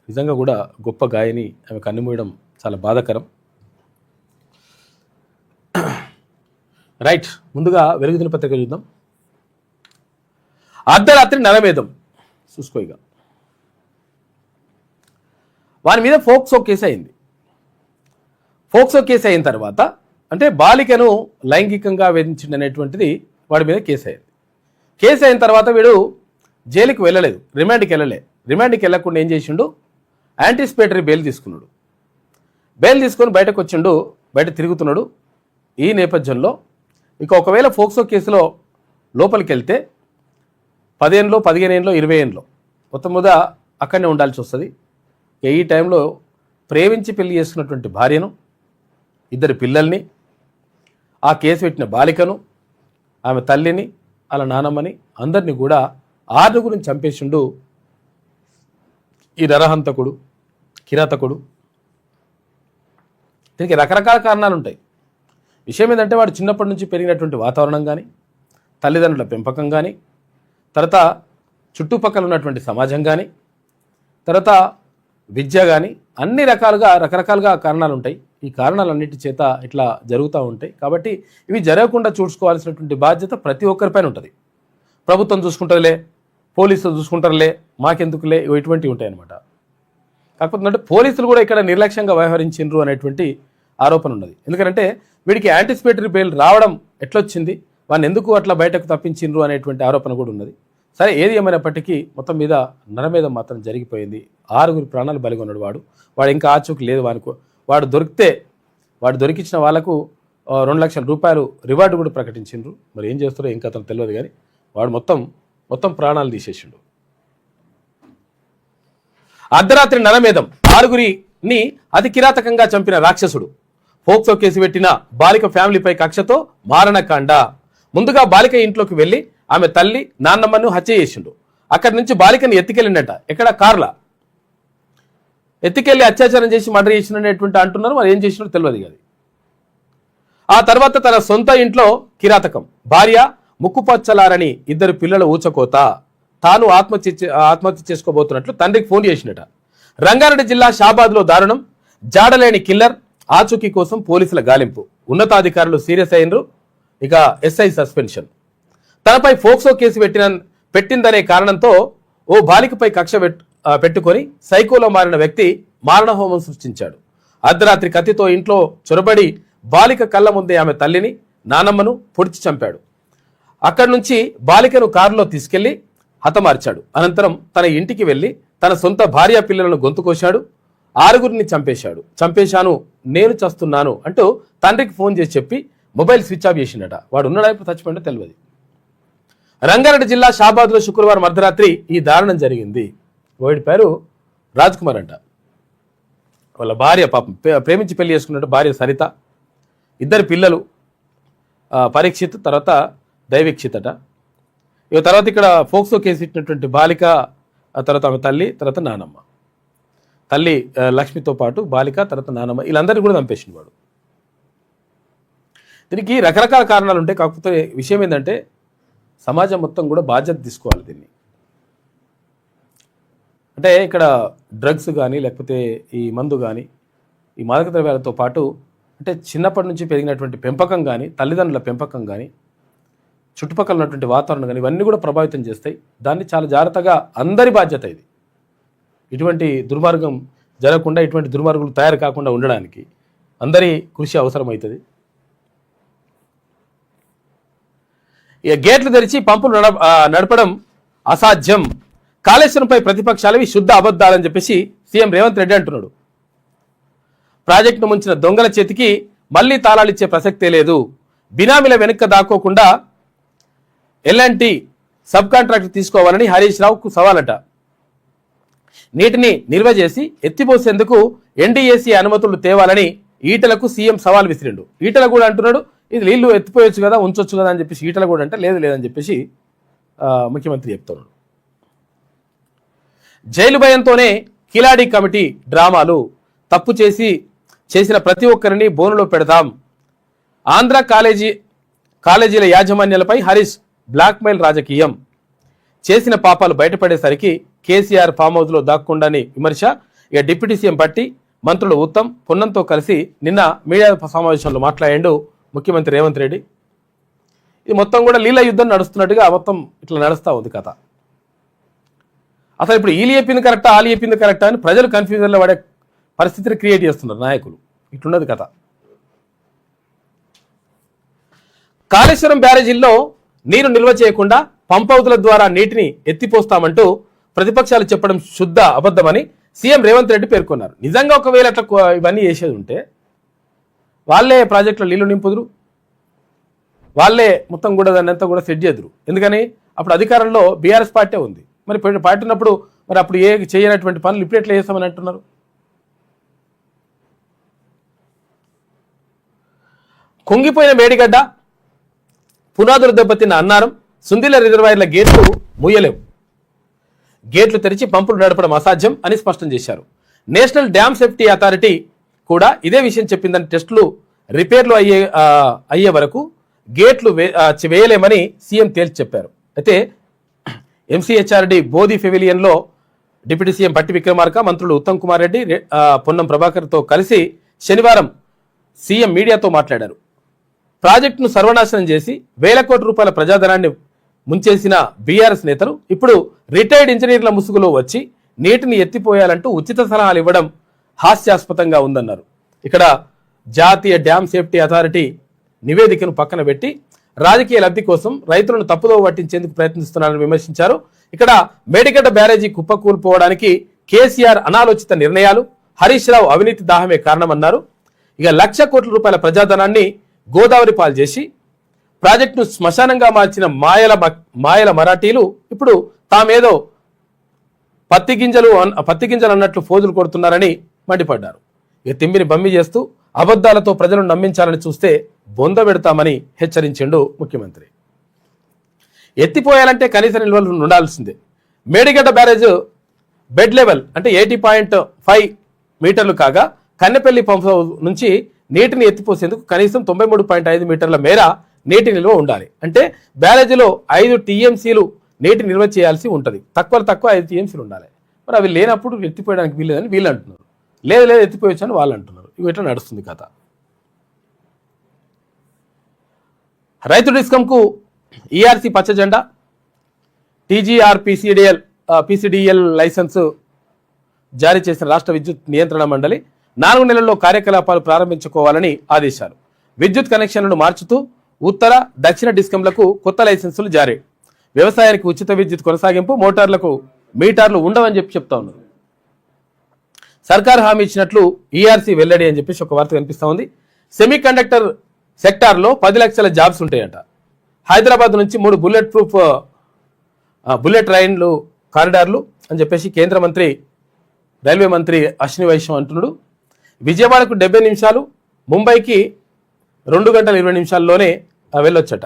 నిజంగా కూడా గొప్ప గాయని. ఆమె కన్నుమూయడం చాలా బాధాకరం. రైట్, ముందుగా వెలుగు దినపత్రిక చూద్దాం. అర్ధరాత్రి నరమేధం చూసుకోయిగా వారి మీద ఫోక్సో కేసు అయింది. ఫోక్సో కేసు అయిన తర్వాత అంటే బాలికను లైంగికంగా వేధించిందనేటువంటిది వాడి మీద కేసు అయింది. కేసు అయిన తర్వాత వీడు జైలుకి వెళ్ళలేదు, రిమాండ్కి వెళ్ళకుండా ఏం చేసిండు, యాంటిసిపేటరీ బెయిల్ తీసుకున్నాడు. బెయిల్ తీసుకొని బయటకు వచ్చిండు, బయట తిరుగుతున్నాడు. ఈ నేపథ్యంలో ఇక ఒకవేళ ఫోక్సో కేసులో లోపలికి వెళ్తే 10 ఏళ్ళలో 15 ఏళ్ళలో 20 ఏళ్ళలో మొత్తం మీద అక్కడనే ఉండాల్సి వస్తుంది. ఈ టైంలో ప్రేమించి పెళ్లి చేసుకున్నటువంటి భార్యను, 2 పిల్లల్ని, ఆ కేసు పెట్టిన బాలికను, ఆమె తల్లిని, అలా నానమ్మని, అందరినీ కూడా 6 చంపేసిండు ఈ నరహంతకుడు, కిరాతకుడు. దీనికి రకరకాల కారణాలు ఉంటాయి. విషయం ఏంటంటే వాడు చిన్నప్పటి నుంచి పెరిగినటువంటి వాతావరణం కానీ, తల్లిదండ్రుల పెంపకం కానీ, తర్వాత చుట్టుపక్కల ఉన్నటువంటి సమాజం కానీ, తర్వాత విద్య కానీ, అన్ని రకరకాలుగా కారణాలు ఉంటాయి. ఈ కారణాలన్నిటి చేత ఇట్లా జరుగుతూ ఉంటాయి. కాబట్టి ఇవి జరగకుండా చూసుకోవాల్సినటువంటి బాధ్యత ప్రతి ఒక్కరిపైన ఉంటుంది. ప్రభుత్వం చూసుకుంటుందిలే, పోలీసులు చూసుకుంటారులే, మాకెందుకులే, ఇటువంటివి ఉంటాయి అన్నమాట. కాకపోతే అంటే పోలీసులు కూడా ఇక్కడ నిర్లక్ష్యంగా వ్యవహరించిండ్రు అనేటువంటి ఆరోపణ ఉన్నది. ఎందుకంటే వీడికి యాంటిసిపేటరీ బెయిల్ రావడం ఎట్లొచ్చింది, వాడిని ఎందుకు అట్లా బయటకు తప్పించిండ్రు అనేటువంటి ఆరోపణ కూడా ఉన్నది. సరే, ఏది ఏమైనప్పటికీ మొత్తం మీద నరమేధం మాత్రం జరిగిపోయింది. 6 ప్రాణాలు బలిగొన్నాడు వాడు ఇంకా ఆచూకు లేదు. వాడు దొరికించిన వాళ్ళకు 2 లక్షల రూపాయలు రివార్డు కూడా ప్రకటించిండ్రు. మరి ఏం చేస్తారో ఇంకా అతను తెలియదు, కానీ వాడు మొత్తం ప్రాణాలు తీసేసిండు. అర్ధరాత్రి నరమేధం, 6 అతి కిరాతకంగా చంపిన రాక్షసుడు. ఫోక్సో కేసు పెట్టిన బాలిక ఫ్యామిలీపై కక్షతో మారణకాండ. ముందుగా బాలిక ఇంట్లోకి వెళ్ళి ఆమె తల్లి, నాన్నమ్మను హత్య చేసిండు. అక్కడి నుంచి బాలికని ఎత్తుకెళ్ళిండట. ఎక్కడ? కార్లా ఎత్తుకెళ్ళి అత్యాచారం చేసి మర్డర్ చేసినటువంటి అంటున్నారు. మరి ఏం చేసినో తెలియదు. అది ఆ తర్వాత తన సొంత ఇంట్లో కిరాతకం. భార్య, ముక్కుపచ్చలారని ఇద్దరు పిల్లల ఊచకోత, తాను ఆత్మహత్య చేసుకోబోతున్నట్లు తండ్రికి ఫోన్ చేసినట. రంగారెడ్డి జిల్లా షాబాద్లో దారుణం, జాడలేని కిల్లర్, ఆచూకీ కోసం పోలీసుల గాలింపు, ఉన్నతాధికారులు సీరియస్ అయినరు. ఇక ఎస్ఐ సస్పెన్షన్. తనపై ఫోక్సో కేసు పెట్టిందనే కారణంతో ఓ బాలికపై కక్ష పెట్టుకొని సైకోలో మారిన వ్యక్తి మారణహోమం సృష్టించాడు. అర్ధరాత్రి కత్తితో ఇంట్లో చొరబడి బాలిక కళ్ళ ముందే ఆమె తల్లిని, నానమ్మను పొడిచి చంపాడు. అక్కడి నుంచి బాలికను కారులో తీసుకెళ్లి హతమార్చాడు. అనంతరం తన ఇంటికి వెళ్లి తన సొంత భార్య పిల్లలను గొంతు కోశాడు. 6గురిని చంపేశాను, నేను చస్తున్నాను అంటూ తండ్రికి ఫోన్ చేసి చెప్పి మొబైల్ స్విచ్ ఆఫ్ చేసిండట. వాడు ఉన్నాడా ఇప్పుడు చచ్చిపోయిందో తెలియదు. రంగారెడ్డి జిల్లా షాబాద్లో శుక్రవారం అర్ధరాత్రి ఈ దారుణం జరిగింది. వాడి పేరు రాజ్ కుమార్ అంట. వాళ్ళ భార్య పాపం ప్రేమించి పెళ్లి చేసుకున్నట్టు భార్య సరిత, ఇద్దరు పిల్లలు పరీక్షిత్, తర్వాత దైవీక్షిత్ అట. ఇక తర్వాత ఇక్కడ ఫోక్సో కేసు ఇచ్చినటువంటి బాలిక, ఆ తర్వాత ఆమె తల్లి, తర్వాత నానమ్మ. తల్లి లక్ష్మితో పాటు బాలిక, తర్వాత నానమ్మ, వీళ్ళందరినీ కూడా చంపేసింది వాడు. దీనికి రకరకాల కారణాలు ఉంటాయి. కాకపోతే విషయం ఏంటంటే సమాజం మొత్తం కూడా బాధ్యత తీసుకోవాలి దీన్ని. అంటే ఇక్కడ డ్రగ్స్ కానీ, లేకపోతే ఈ మందు కానీ, ఈ మాదక ద్రవ్యాలతో పాటు అంటే చిన్నప్పటి నుంచి పెరిగినటువంటి పెంపకం కానీ, తల్లిదండ్రుల పెంపకం కానీ, చుట్టుపక్కల ఉన్నటువంటి వాతావరణం కానీ, ఇవన్నీ కూడా ప్రభావితం చేస్తాయి. దాన్ని చాలా జాగ్రత్తగా, అందరి బాధ్యత ఇది. ఇటువంటి దుర్మార్గం జరగకుండా, ఇటువంటి దుర్మార్గులు తయారు కాకుండా ఉండడానికి అందరి కృషి అవసరమవుతుంది. ఇక గేట్లు తెరిచి పంపులు నడపడం అసాధ్యం, కాళేశ్వరంపై ప్రతిపక్షాలవి శుద్ధ అబద్ధాలని చెప్పేసి సీఎం రేవంత్ రెడ్డి అంటున్నాడు. ప్రాజెక్టును ముంచిన దొంగల చేతికి మళ్లీ తాళాలిచ్చే ప్రసక్తే లేదు, బినామీల వెనుక దాక్కోకుండా ఎల్ఎన్టీ సబ్ కాంట్రాక్ట్ తీసుకోవాలని హరీష్ రావుకు సవాలట. నీటిని నిల్వ చేసి ఎత్తిపోసేందుకు ఎన్డీఏసీ అనుమతులు తేవాలని ఈటలకు సీఎం సవాల్ విసిరిండు. ఈటల కూడా అంటున్నాడు ఇది నీళ్లు ఎత్తిపోయొచ్చు కదా, ఉంచొచ్చు కదా అని చెప్పేసి ఈటల కూడా అంటే లేదని చెప్పేసి ముఖ్యమంత్రి చెప్తున్నాడు. జైలు భయంతోనే కిలాడి కమిటీ డ్రామాలు, తప్పు చేసిన ప్రతి ఒక్కరిని బోనులో పెడతాం, ఆంధ్ర కాలేజీల యాజమాన్యాలపై హరీష్ బ్లాక్మెయిల్ రాజకీయం, చేసిన పాపాలు బయటపడేసరికి కేసీఆర్ ఫామ్ హౌస్లో దాక్కుండాని విమర్శ. ఇక డిప్యూటీ సీఎం పట్టి మంత్రులు ఉత్తమ్ పొన్నంతో కలిసి నిన్న మీడియా సమావేశంలో మాట్లాడాడు ముఖ్యమంత్రి రేవంత్ రెడ్డి. ఇది మొత్తం కూడా లీలా యుద్ధం నడుస్తున్నట్టుగా మొత్తం ఇట్లా నడుస్తూ ఉంది కథ. అసలు ఇప్పుడు ఈలు చెప్పింది కరెక్టా, ఆలు చెప్పింది కరెక్టా అని ప్రజలు కన్ఫ్యూజన్లో పడే పరిస్థితిని క్రియేట్ చేస్తున్నారు నాయకులు. ఇట్లున్నది కథ. కాళేశ్వరం బ్యారేజీల్లో నీరు నిల్వ చేయకుండా పంపౌతుల ద్వారా నీటిని ఎత్తిపోస్తామంటూ ప్రతిపక్షాలు చెప్పడం శుద్ధ అబద్ధమని సీఎం రేవంత్ రెడ్డి పేర్కొన్నారు. నిజంగా ఒకవేళ అట్లా ఇవన్నీ చేసేది ఉంటే వాళ్ళే ప్రాజెక్టులో నీళ్లు నింపుదురు, వాళ్ళే మొత్తం కూడా దాన్ని అంతా కూడా సెట్ చేదురు. ఎందుకని అప్పుడు అధికారంలో బీఆర్ఎస్ పార్టీ ఉంది. మరి పార్టీ ఉన్నప్పుడు మరి అప్పుడు చేయనటువంటి పనులు ఇప్పుడు ఎట్లా చేస్తామని అంటున్నారు. కుంగిపోయిన మేడిగడ్డ, పునాదులు దెబ్బతిన్న అన్నారం, సుందిల రిజర్వాయర్ల గేట్లు మూయలేవు, గేట్లు తెరిచి పంపులు నడపడం అసాధ్యం అని స్పష్టం చేశారు. నేషనల్ డ్యామ్ సేఫ్టీ అథారిటీ కూడా ఇదే విషయం చెప్పిందని టెస్టులు రిపేర్లు అయ్యే వరకు గేట్లు వేయలేమని సీఎం తేల్చి చెప్పారు. అయితే ఎంసీహెచ్ఆర్డీ బోధి పెవిలియన్లో డిప్యూటీ సీఎం పట్టి విక్రమార్క, మంత్రులు ఉత్తమ్ కుమార్ రెడ్డి, పొన్నం ప్రభాకర్తో కలిసి శనివారం సీఎం మీడియాతో మాట్లాడారు. ప్రాజెక్టును సర్వనాశనం చేసి వేల కోట్ల రూపాయల ప్రజాధనాన్ని ముంచేసిన బీఆర్ఎస్ నేతలు ఇప్పుడు రిటైర్డ్ ఇంజనీర్ల ముసుగులో వచ్చి నీటిని ఎత్తిపోయాలంటూ ఉచిత సలహాలు ఇవ్వడం హాస్యాస్పదంగా ఉందన్నారు. ఇక్కడ జాతీయ డ్యామ్ సేఫ్టీ అథారిటీ నివేదికను పక్కన పెట్టి రాజకీయ లబ్ధి కోసం రైతులను తప్పుదోవ పట్టించేందుకు ప్రయత్నిస్తున్నారని విమర్శించారు. ఇక్కడ మేడిగడ్డ బ్యారేజీ కుప్పకూలిపోవడానికి కేసీఆర్ అనాలోచిత నిర్ణయాలు, హరీష్ రావు అవినీతి దాహమే కారణమన్నారు. ఇక 1,00,000 కోట్ల రూపాయల ప్రజాధనాన్ని గోదావరి పాలు చేసి ప్రాజెక్టును శ్మశానంగా మార్చిన మాయల మరాఠీలు ఇప్పుడు తామేదో పత్తి గింజలు అన్నట్లు ఫోజులు కొడుతున్నారని మండిపడ్డారు. ఇక తిమ్మిని బమ్మి చేస్తూ అబద్ధాలతో ప్రజలను నమ్మించాలని చూస్తే బొంద పెడతామని హెచ్చరించిండు ముఖ్యమంత్రి. ఎత్తిపోయాలంటే కనీస నిల్వలు ఉండాల్సిందే. మేడిగడ్డ బ్యారేజ్ బెడ్ లెవెల్ అంటే 80.5 మీటర్లు కాగా కన్నెపల్లి పంప్ నుంచి నీటిని ఎత్తిపోసేందుకు కనీసం 93.5 మీటర్ల మేర నీటి నిల్వ ఉండాలి. అంటే బ్యారేజీలో 5 టీఎంసీలు నీటి నిల్వ చేయాల్సి ఉంటుంది. తక్కువ 5 టీఎంసీలు ఉండాలి. మరి అవి లేనప్పుడు ఎత్తిపోయడానికి వీల్లేదని వీళ్ళు అంటున్నారు. లేదు ఎత్తిపోయొచ్చు అని వాళ్ళు అంటున్నారు. ఇవి ఎట్లా నడుస్తుంది కథ? రైతు డిస్కంకు ఈఆర్సీ పచ్చ జెండా, టీజీఆర్ పీసీడీఎల్ లైసెన్సు జారీ చేసిన రాష్ట్ర విద్యుత్ నియంత్రణ మండలి 4 నెలల్లో కార్యకలాపాలు ప్రారంభించుకోవాలని ఆదేశాలు. విద్యుత్ కనెక్షన్లను మార్చుతూ ఉత్తర, దక్షిణ డిస్కంలకు కొత్త లైసెన్సులు జారీ. వ్యవసాయానికి ఉచిత విద్యుత్ కొనసాగింపు, మోటార్లకు మీటర్లు ఉండవని చెప్తా ఉన్నారు. సర్కారు హామీ ఇచ్చినట్లు ఈఆర్సీ వెల్లడి అని చెప్పేసి ఒక వార్త కనిపిస్తా ఉంది. సెమీ కండక్టర్ సెక్టార్లో 10 లక్షల జాబ్స్ ఉంటాయంట. హైదరాబాద్ నుంచి 3 బుల్లెట్ రైన్లు కారిడార్లు అని చెప్పేసి కేంద్ర మంత్రి, రైల్వే మంత్రి అశ్విని వైష్ణవ్ అంటున్నాడు. విజయవాడకు 70 నిమిషాలు, ముంబైకి 2 గంటల 20 నిమిషాల్లోనే వెళ్ళొచ్చట.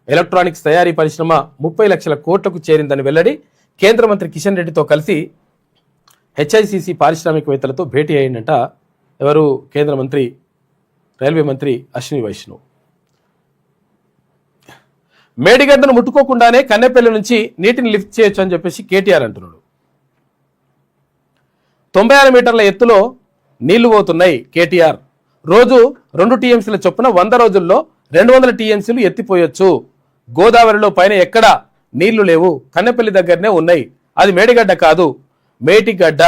ఎలక్ట్రానిక్స్ తయారీ పరిశ్రమ 30 లక్షల కోట్లకు చేరిందని వెల్లడి. కేంద్ర మంత్రి కిషన్ రెడ్డితో కలిసి హెచ్ఐసిసి పారిశ్రామికవేత్తలతో భేటీ అయిందంట. ఎవరు? కేంద్ర మంత్రి, రైల్వే మంత్రి అశ్విని వైష్ణవ్. మేడిగడ్డను ముట్టుకోకుండానే కన్నెపల్లి నుంచి నీటిని లిఫ్ట్ చేయొచ్చు అని చెప్పేసి కేటీఆర్ అంటున్నాడు. 96 మీటర్ల ఎత్తులో నీళ్లు పోతున్నాయి కేటీఆర్. రోజు 2 టీఎంసీల చొప్పున 100 రోజుల్లో 200 టీఎంసీలు ఎత్తిపోయొచ్చు. గోదావరిలో పైన ఎక్కడ నీళ్లు లేవు, కన్నెపల్లి దగ్గరనే ఉన్నాయి. అది మేడిగడ్డ కాదు, మేటిగడ్డ.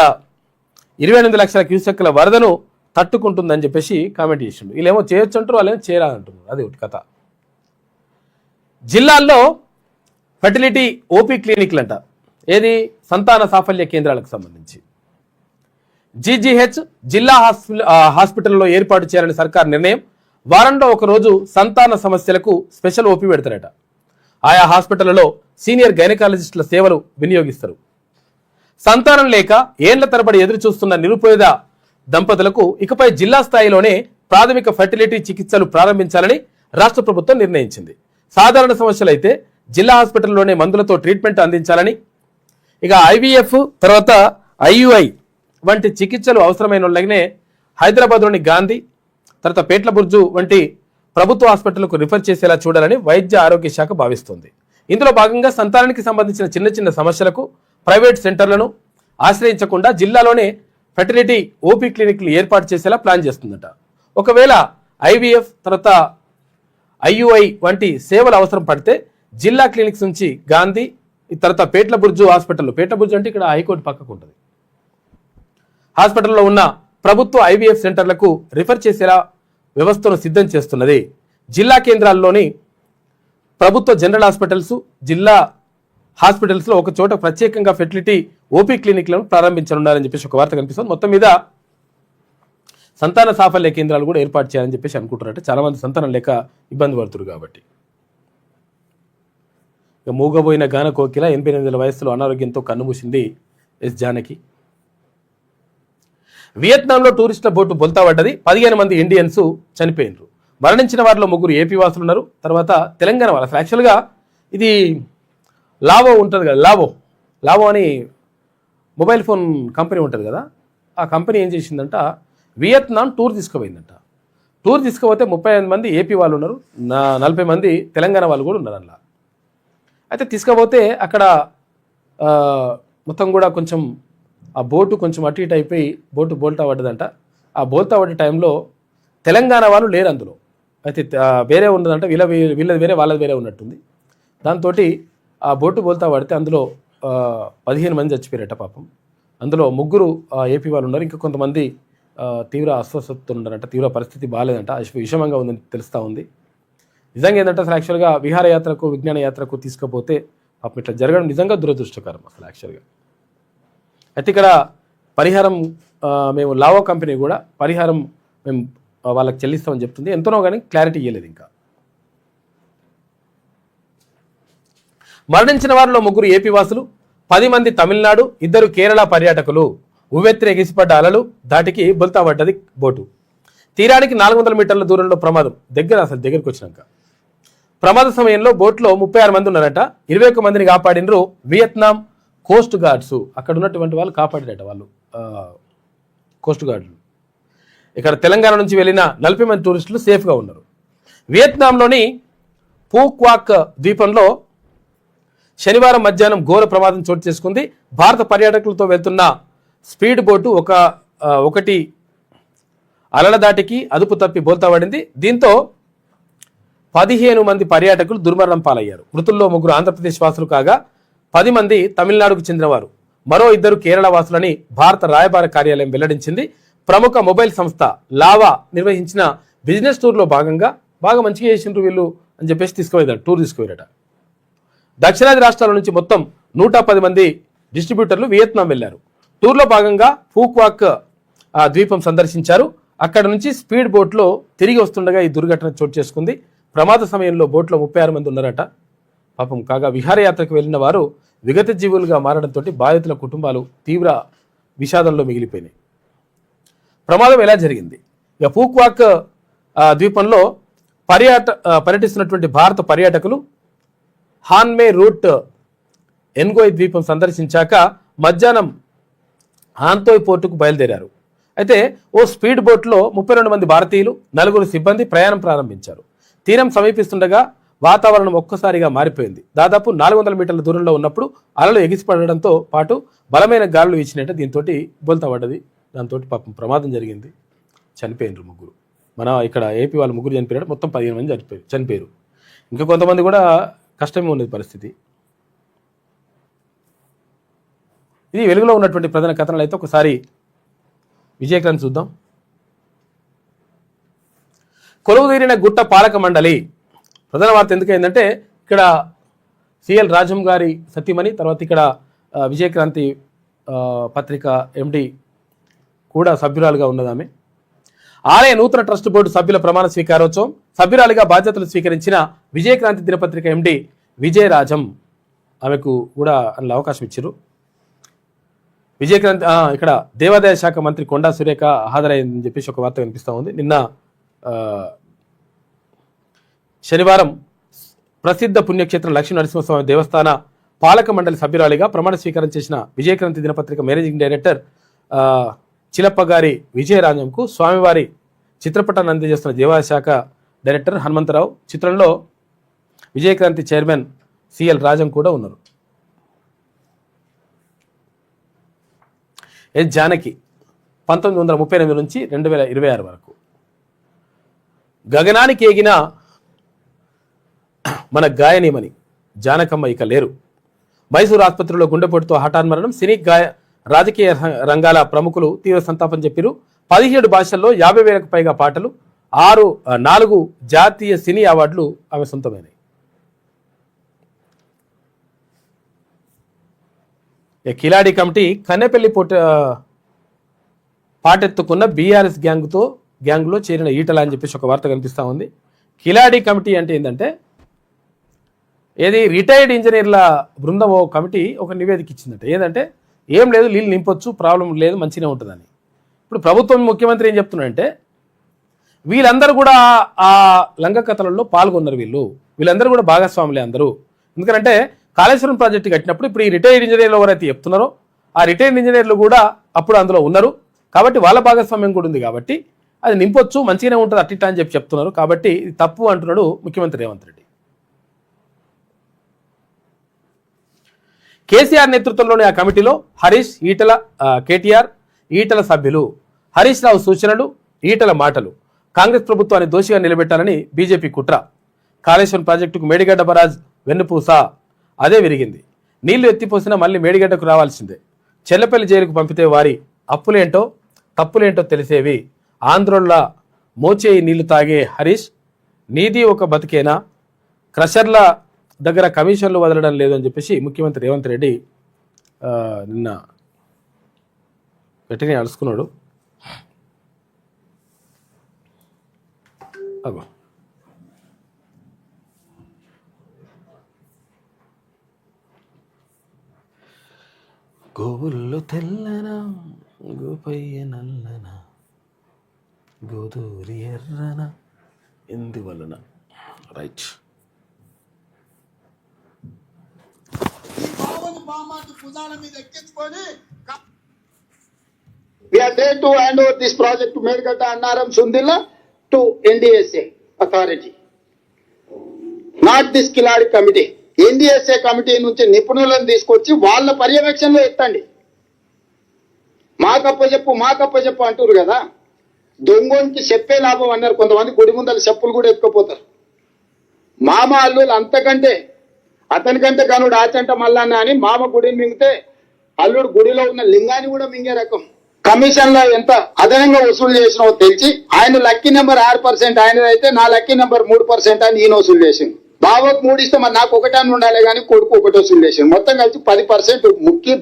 28 లక్షల క్యూసెక్ల వరదను తట్టుకుంటుందని చెప్పేసి కామెంట్ చేసిండు. వీళ్ళేమో చేయొచ్చు అంటారు, వాళ్ళేమో చేయాలంటున్నారు. అది ఒకటి కథ. జిల్లాల్లో ఫెర్టిలిటీ ఓపీ క్లినిక్లు అంట. ఏది? సంతాన సాఫల్య కేంద్రాలకు సంబంధించి జీజీహెచ్ జిల్లా హాస్పిటల్లో ఏర్పాటు చేయాలని సర్కార్ నిర్ణయం. వారంలో ఒక రోజు సంతాన సమస్యలకు స్పెషల్ ఓపీ పెడతారట. ఆయా హాస్పిటళ్లలో సీనియర్ గైనకాలజిస్టుల సేవలు వినియోగిస్తారు. సంతానం లేక ఏండ్ల తరబడి ఎదురు చూస్తున్న నిరుపేద దంపతులకు ఇకపై జిల్లా స్థాయిలోనే ప్రాథమిక ఫెర్టిలిటీ చికిత్సలు ప్రారంభించాలని రాష్ట్ర ప్రభుత్వం నిర్ణయించింది. సాధారణ సమస్యలైతే జిల్లా హాస్పిటల్లోనే మందులతో ట్రీట్మెంట్ అందించాలని, ఇక ఐవీఎఫ్ తర్వాత ఐయుఐ వంటి చికిత్సలు అవసరమైన వాళ్ళనే హైదరాబాద్లోని గాంధీ తర్వాత పేట్ల బుర్జు వంటి ప్రభుత్వ హాస్పిటల్కు రిఫర్ చేసేలా చూడాలని వైద్య ఆరోగ్య శాఖ భావిస్తోంది. ఇందులో భాగంగా సంతానానికి సంబంధించిన చిన్న సమస్యలకు ప్రైవేట్ సెంటర్లను ఆశ్రయించకుండా జిల్లాలోనే ఫెర్టిలిటీ ఓపీ క్లినిక్లు ఏర్పాటు చేసేలా ప్లాన్ చేస్తుందట. ఒకవేళ ఐవీఎఫ్ తర్వాత ఐయుఐ వంటి సేవలు అవసరం పడితే జిల్లా క్లినిక్స్ నుంచి గాంధీ తర్వాత పేట్ల బుర్జు హాస్పిటల్, పేట్ల బుర్జు అంటే ఇక్కడ హైకోర్టు పక్కకు ఉంటుంది, హాస్పిటల్లో ఉన్న ప్రభుత్వ ఐవీఎఫ్ సెంటర్లకు రిఫర్ చేసేలా వ్యవస్థను సిద్ధం చేస్తున్నది. జిల్లా కేంద్రాల్లోని ప్రభుత్వ జనరల్ హాస్పిటల్స్, జిల్లా హాస్పిటల్స్లో ఒక చోట ప్రత్యేకంగా ఫెర్టిలిటీ ఓపీ క్లినిక్లను ప్రారంభించనున్నారని చెప్పేసి ఒక వార్త కనిపిస్తుంది. మొత్తం మీద సంతాన సాఫల్య కేంద్రాలు కూడా ఏర్పాటు చేయాలని చెప్పేసి అనుకుంటున్నారంటే చాలా మంది సంతానం లేక ఇబ్బంది పడుతున్నారు కాబట్టి. ఇక మూగబోయిన గాన కోకిల 88 వయసులో అనారోగ్యంతో కన్నుమూసింది ఎస్ జానకి. వియత్నాంలో టూరిస్టుల బోటు బొల్తా పడ్డది. 15 మంది ఇండియన్స్ చనిపోయినారు. మరణించిన వారిలో 3 ఏపీ వాసులు ఉన్నారు. తర్వాత తెలంగాణ వాళ్ళు. అసలు యాక్చువల్గా ఇది లావో ఉంటుంది కదా, లావో అని మొబైల్ ఫోన్ కంపెనీ ఉంటుంది కదా, ఆ కంపెనీ ఏం చేసిందంట, వియత్నాం టూర్ తీసుకుపోయిందంట. టూర్ తీసుకుపోతే 35 మంది ఏపీ వాళ్ళు ఉన్నారు, 40 మంది తెలంగాణ వాళ్ళు కూడా ఉన్నారు అందులో. అయితే తీసుకుపోతే అక్కడ మొత్తం కూడా కొంచెం ఆ బోటు కొంచెం అటు ఇటు అయిపోయి బోటు బోల్తా పడ్డదంట. ఆ బోల్తా పడ్డ టైంలో తెలంగాణ వాళ్ళు లేరు అందులో. అయితే వేరే ఉన్నదంట, వీళ్ళది వేరే వాళ్ళది వేరే ఉన్నట్టుంది. దాంతో ఆ బోటు బోల్తా పడితే అందులో 15 మంది చచ్చిపోయారట పాపం. అందులో 3 ఏపీ వాళ్ళు ఉన్నారు. ఇంకా కొంతమంది తీవ్ర అస్వస్థతతో ఉన్నారంట, తీవ్ర పరిస్థితి బాగాలేదంట, విషమంగా ఉందని తెలుస్తూ ఉంది. నిజంగా ఏంటంటే అసలు యాక్చువల్గా విహారయాత్రకు, విజ్ఞాన యాత్రకు తీసుకుపోతే పాపం ఇట్లా జరగడం నిజంగా దురదృష్టకరం అసలు యాక్చువల్గా. అయితే ఇక్కడ పరిహారం మేము లావో కంపెనీ కూడా పరిహారం మేము వాళ్ళకి చెల్లిస్తామని చెప్తుంది. ఎంతనో కానీ క్లారిటీ ఇవ్వలేదు ఇంకా. మరణించిన వారిలో 3 ఏపీ వాసులు, 10 మంది తమిళనాడు, 2 కేరళ పర్యాటకులు. ఉవ్వెత్తిన ఎగిసిపడ్డ అలలు దాటికి బొల్తా పడ్డది బోటు. తీరానికి 400 మీటర్ల దూరంలో ప్రమాదం. దగ్గరికి వచ్చినాక ప్రమాద సమయంలో బోట్లో 36 మంది ఉన్నారట. 21 మందిని కాపాడినరు వియత్నాం కోస్ట్ గార్డ్స్. అక్కడ ఉన్నటువంటి వాళ్ళు కాపాడారట, వాళ్ళు కోస్ట్ గార్డులు. ఇక్కడ తెలంగాణ నుంచి వెళ్ళిన 40 మంది టూరిస్టులు సేఫ్గా ఉన్నారు. వియత్నాంలోని పూక్వాక్ ద్వీపంలో శనివారం మధ్యాహ్నం ఘోర ప్రమాదం చోటు చేసుకుంది. భారత పర్యాటకులతో వెళ్తున్న స్పీడ్ బోటు ఒకటి అలల దాటికి అదుపు తప్పి బోల్తా పడింది. దీంతో 15 మంది పర్యాటకులు దుర్మరణం పాలయ్యారు. మృతుల్లో 3 ఆంధ్రప్రదేశ్ వాసులు కాగా 10 మంది తమిళనాడుకు చెందినవారు. మరో 2 కేరళ వాసులని భారత రాయబార కార్యాలయం వెల్లడించింది. ప్రముఖ మొబైల్ సంస్థ లావా నిర్వహించిన బిజినెస్ టూర్లో భాగంగా బాగా మంచిగా చేసిండ్రు వీళ్ళు అని చెప్పేసి టూర్ తీసుకుపోయారట. దక్షిణాది రాష్ట్రాల నుంచి మొత్తం 110 మంది డిస్ట్రిబ్యూటర్లు వియత్నాం వెళ్లారు. టూర్లో భాగంగా పూక్వాక్ ద్వీపం సందర్శించారు. అక్కడ నుంచి స్పీడ్ బోట్లో తిరిగి వస్తుండగా ఈ దుర్ఘటన చోటు చేసుకుంది. ప్రమాద సమయంలో బోట్లో 36 మంది ఉన్నారట. పాపం కాగా విహారయాత్రకు వెళ్లిన వారు విగత జీవులుగా మారడంతో బాధితుల కుటుంబాలు తీవ్ర విషాదంలో మిగిలిపోయినాయి. ప్రమాదం ఎలా జరిగింది? ఇక పూక్వాక్ ద్వీపంలో పర్యటిస్తున్నటువంటి భారత పర్యాటకులు హాన్మే రూట్ ఎన్గోయ్ ద్వీపం సందర్శించాక మధ్యాహ్నం హాంతోయ్ పోర్టుకు బయలుదేరారు. అయితే ఓ స్పీడ్ బోట్లో 32 మంది భారతీయులు 4 సిబ్బంది ప్రయాణం ప్రారంభించారు. తీరం సమీపిస్తుండగా వాతావరణం ఒక్కసారిగా మారిపోయింది. దాదాపు 400 మీటర్ల దూరంలో ఉన్నప్పుడు అలలు ఎగిసిపడడంతో పాటు బలమైన గాలులు వీచినట్టు దీంతో బోల్తా పడ్డది. దాంతో పాపం ప్రమాదం జరిగింది. చనిపోయినారు 3. మన ఇక్కడ ఏపీ వాళ్ళు 3 చనిపోయారు. మొత్తం 15 మంది చనిపోయారు. ఇంకా కొంతమంది కూడా కష్టమే ఉన్నది పరిస్థితి. ఇది వెలుగులో ఉన్నటువంటి ప్రధాన కథనాలు. అయితే ఒకసారి విజయక్రాంతి చూద్దాం. కొలువుదీరిన గుట్ట పాలక మండలి ప్రధాన వార్త ఎందుకైందంటే ఇక్కడ సిఎల్ రాజం గారి సతీమణి, తర్వాత ఇక్కడ విజయక్రాంతి పత్రిక ఎండి కూడా సభ్యురాలుగా ఉన్నదామె. ఆలయ నూతన ట్రస్ట్ బోర్డు సభ్యుల ప్రమాణ స్వీకారోత్సవం. సభ్యురాలిగా బాధ్యతలు స్వీకరించిన విజయక్రాంతి దినపత్రిక ఎండి విజయరాజం ఆమెకు కూడా అందులో అవకాశం ఇచ్చారు. విజయక్రాంతి ఇక్కడ దేవాదాయ శాఖ మంత్రి కొండా సురేఖ హాజరైందని చెప్పేసి ఒక వార్త కనిపిస్తూ ఉంది. నిన్న శనివారం ప్రసిద్ధ పుణ్యక్షేత్రం లక్ష్మీ నరసింహస్వామి దేవస్థాన పాలక మండలి సభ్యురాలిగా ప్రమాణ స్వీకారం చేసిన విజయక్రాంతి దినపత్రిక మేనేజింగ్ డైరెక్టర్ చిలప్పగారి విజయరాజంకు స్వామివారి చిత్రపటాన్ని అందజేస్తున్న దేవాదాయ శాఖ డైరెక్టర్ హనుమంతరావు. చిత్రంలో విజయక్రాంతి చైర్మన్ సిఎల్ రాజం కూడా ఉన్నారు. ఎస్ జానకి 1938 నుంచి 2026 వరకు గగనానికి ఎగిన మన గాయనిమని జానకమ్మ ఇక లేరు. మైసూరు ఆసుపత్రిలో గుండెపోటుతో హఠాన్మరణం. సినీ రాజకీయ రంగాల ప్రముఖులు తీవ్ర సంతాపం చెప్పారు. 17 భాషల్లో 50,000కు పైగా పాటలు, 4 జాతీయ సినీ అవార్డులు ఆమె సొంతమైనవి. కిలాడి కమిటీ కన్నెపల్లి పాటెత్తుకున్న బీఆర్ఎస్ గ్యాంగ్లో చేరిన ఈటల అని చెప్పేసి ఒక వార్త కనిపిస్తూ ఉంది. కిలాడి కమిటీ అంటే ఏంటంటే ఏది రిటైర్డ్ ఇంజనీర్ల బృందం ఓ కమిటీ ఒక నివేదిక ఇచ్చిందంట. ఏంటంటే ఏం లేదు, నీళ్ళు నింపొచ్చు, ప్రాబ్లం లేదు, మంచిగా ఉంటుందని. ఇప్పుడు ప్రభుత్వం ముఖ్యమంత్రి ఏం చెప్తున్నారంటే వీళ్ళందరూ కూడా ఆ లంగ కథలలో పాల్గొన్నారు. వీళ్ళందరూ కూడా భాగస్వాములే అందరూ. ఎందుకంటే కాళేశ్వరం ప్రాజెక్టు కట్టినప్పుడు ఇప్పుడు ఈ రిటైర్డ్ ఇంజనీర్లు ఎవరైతే చెప్తున్నారో ఆ రిటైర్డ్ ఇంజనీర్లు కూడా అప్పుడు అందులో ఉన్నారు. కాబట్టి వాళ్ళ భాగస్వామ్యం కూడా ఉంది. కాబట్టి అది నింపొచ్చు, మంచిగానే ఉంటుంది అట్టిట్ట అని చెప్తున్నారు. కాబట్టి ఇది తప్పు అంటున్నాడు ముఖ్యమంత్రి రేవంత్ రెడ్డి. కేసీఆర్ నేతృత్వంలోని ఆ కమిటీలో హరీష్, ఈటల, కేటీఆర్, ఈటల సభ్యులు. హరీష్ రావు సూచనలు, ఈటల మాటలు. కాంగ్రెస్ ప్రభుత్వాన్ని దోషిగా నిలబెట్టాలని బీజేపీ కుట్ర. కాళేశ్వరం ప్రాజెక్టుకు మేడిగడ్డ బరాజ్ వెన్నుపూస అదే విరిగింది. నీళ్లు ఎత్తిపోసినా మళ్ళీ మేడిగడ్డకు రావాల్సిందే. చెల్లపల్లి జైలుకు పంపితే వారి అప్పులేంటో తప్పులేంటో తెలిసేవి. ఆంధ్రోళ్ళ మోచేయి నీళ్లు తాగే హరీష్, నీది ఒక బతికేనా? క్రషర్ల దగ్గర కమిషన్లు వదలడం లేదు అని చెప్పేసి ముఖ్యమంత్రి రేవంత్ రెడ్డి నిన్న గట్టిగా అడుచుకున్నాడు. అగో గోవుల్లో తెల్లనా, గోపయ్య నల్లనా, గోదూరి ఎర్రన ఎందువలన. Right. We are there to hand over this project to Medgatta Annaram Sundilla to NDSA authority. Not this కిలాడి కమిటీ. ఎన్డీఎస్ఏ కమిటీ నుంచి నిపుణులను తీసుకొచ్చి వాళ్ళ పర్యవేక్షణలో ఎత్తండి. మాకప్పచెప్పు అంటారు కదా, దొంగోనికి చెప్పే లాభం అన్నారు కొంతమంది. గుడి ముందర చెప్పులు కూడా ఎత్తుకుపోతారు. మామ అల్లులు అంతకంటే అతనికంటే కనుడు ఆచంట మల్లన్న అని మామ గుడిని మింగితే అల్లుడు గుడిలో ఉన్న లింగాన్ని కూడా మింగే రకం. కమిషన్ లో ఎంత అదనంగా వసూలు చేసినావో తెలిసి ఆయన లక్కీ నెంబర్ 6% ఆయనదైతే నా లక్కీ నెంబర్ 3% అని ఈయన వసూలు చేసింది. బావకు 3 ఇస్తే మరి నాకు 1 అని ఉండాలి కానీ కొడుకు 1 వసూలు చేసింది. మొత్తం కలిసి 10% ముక్కి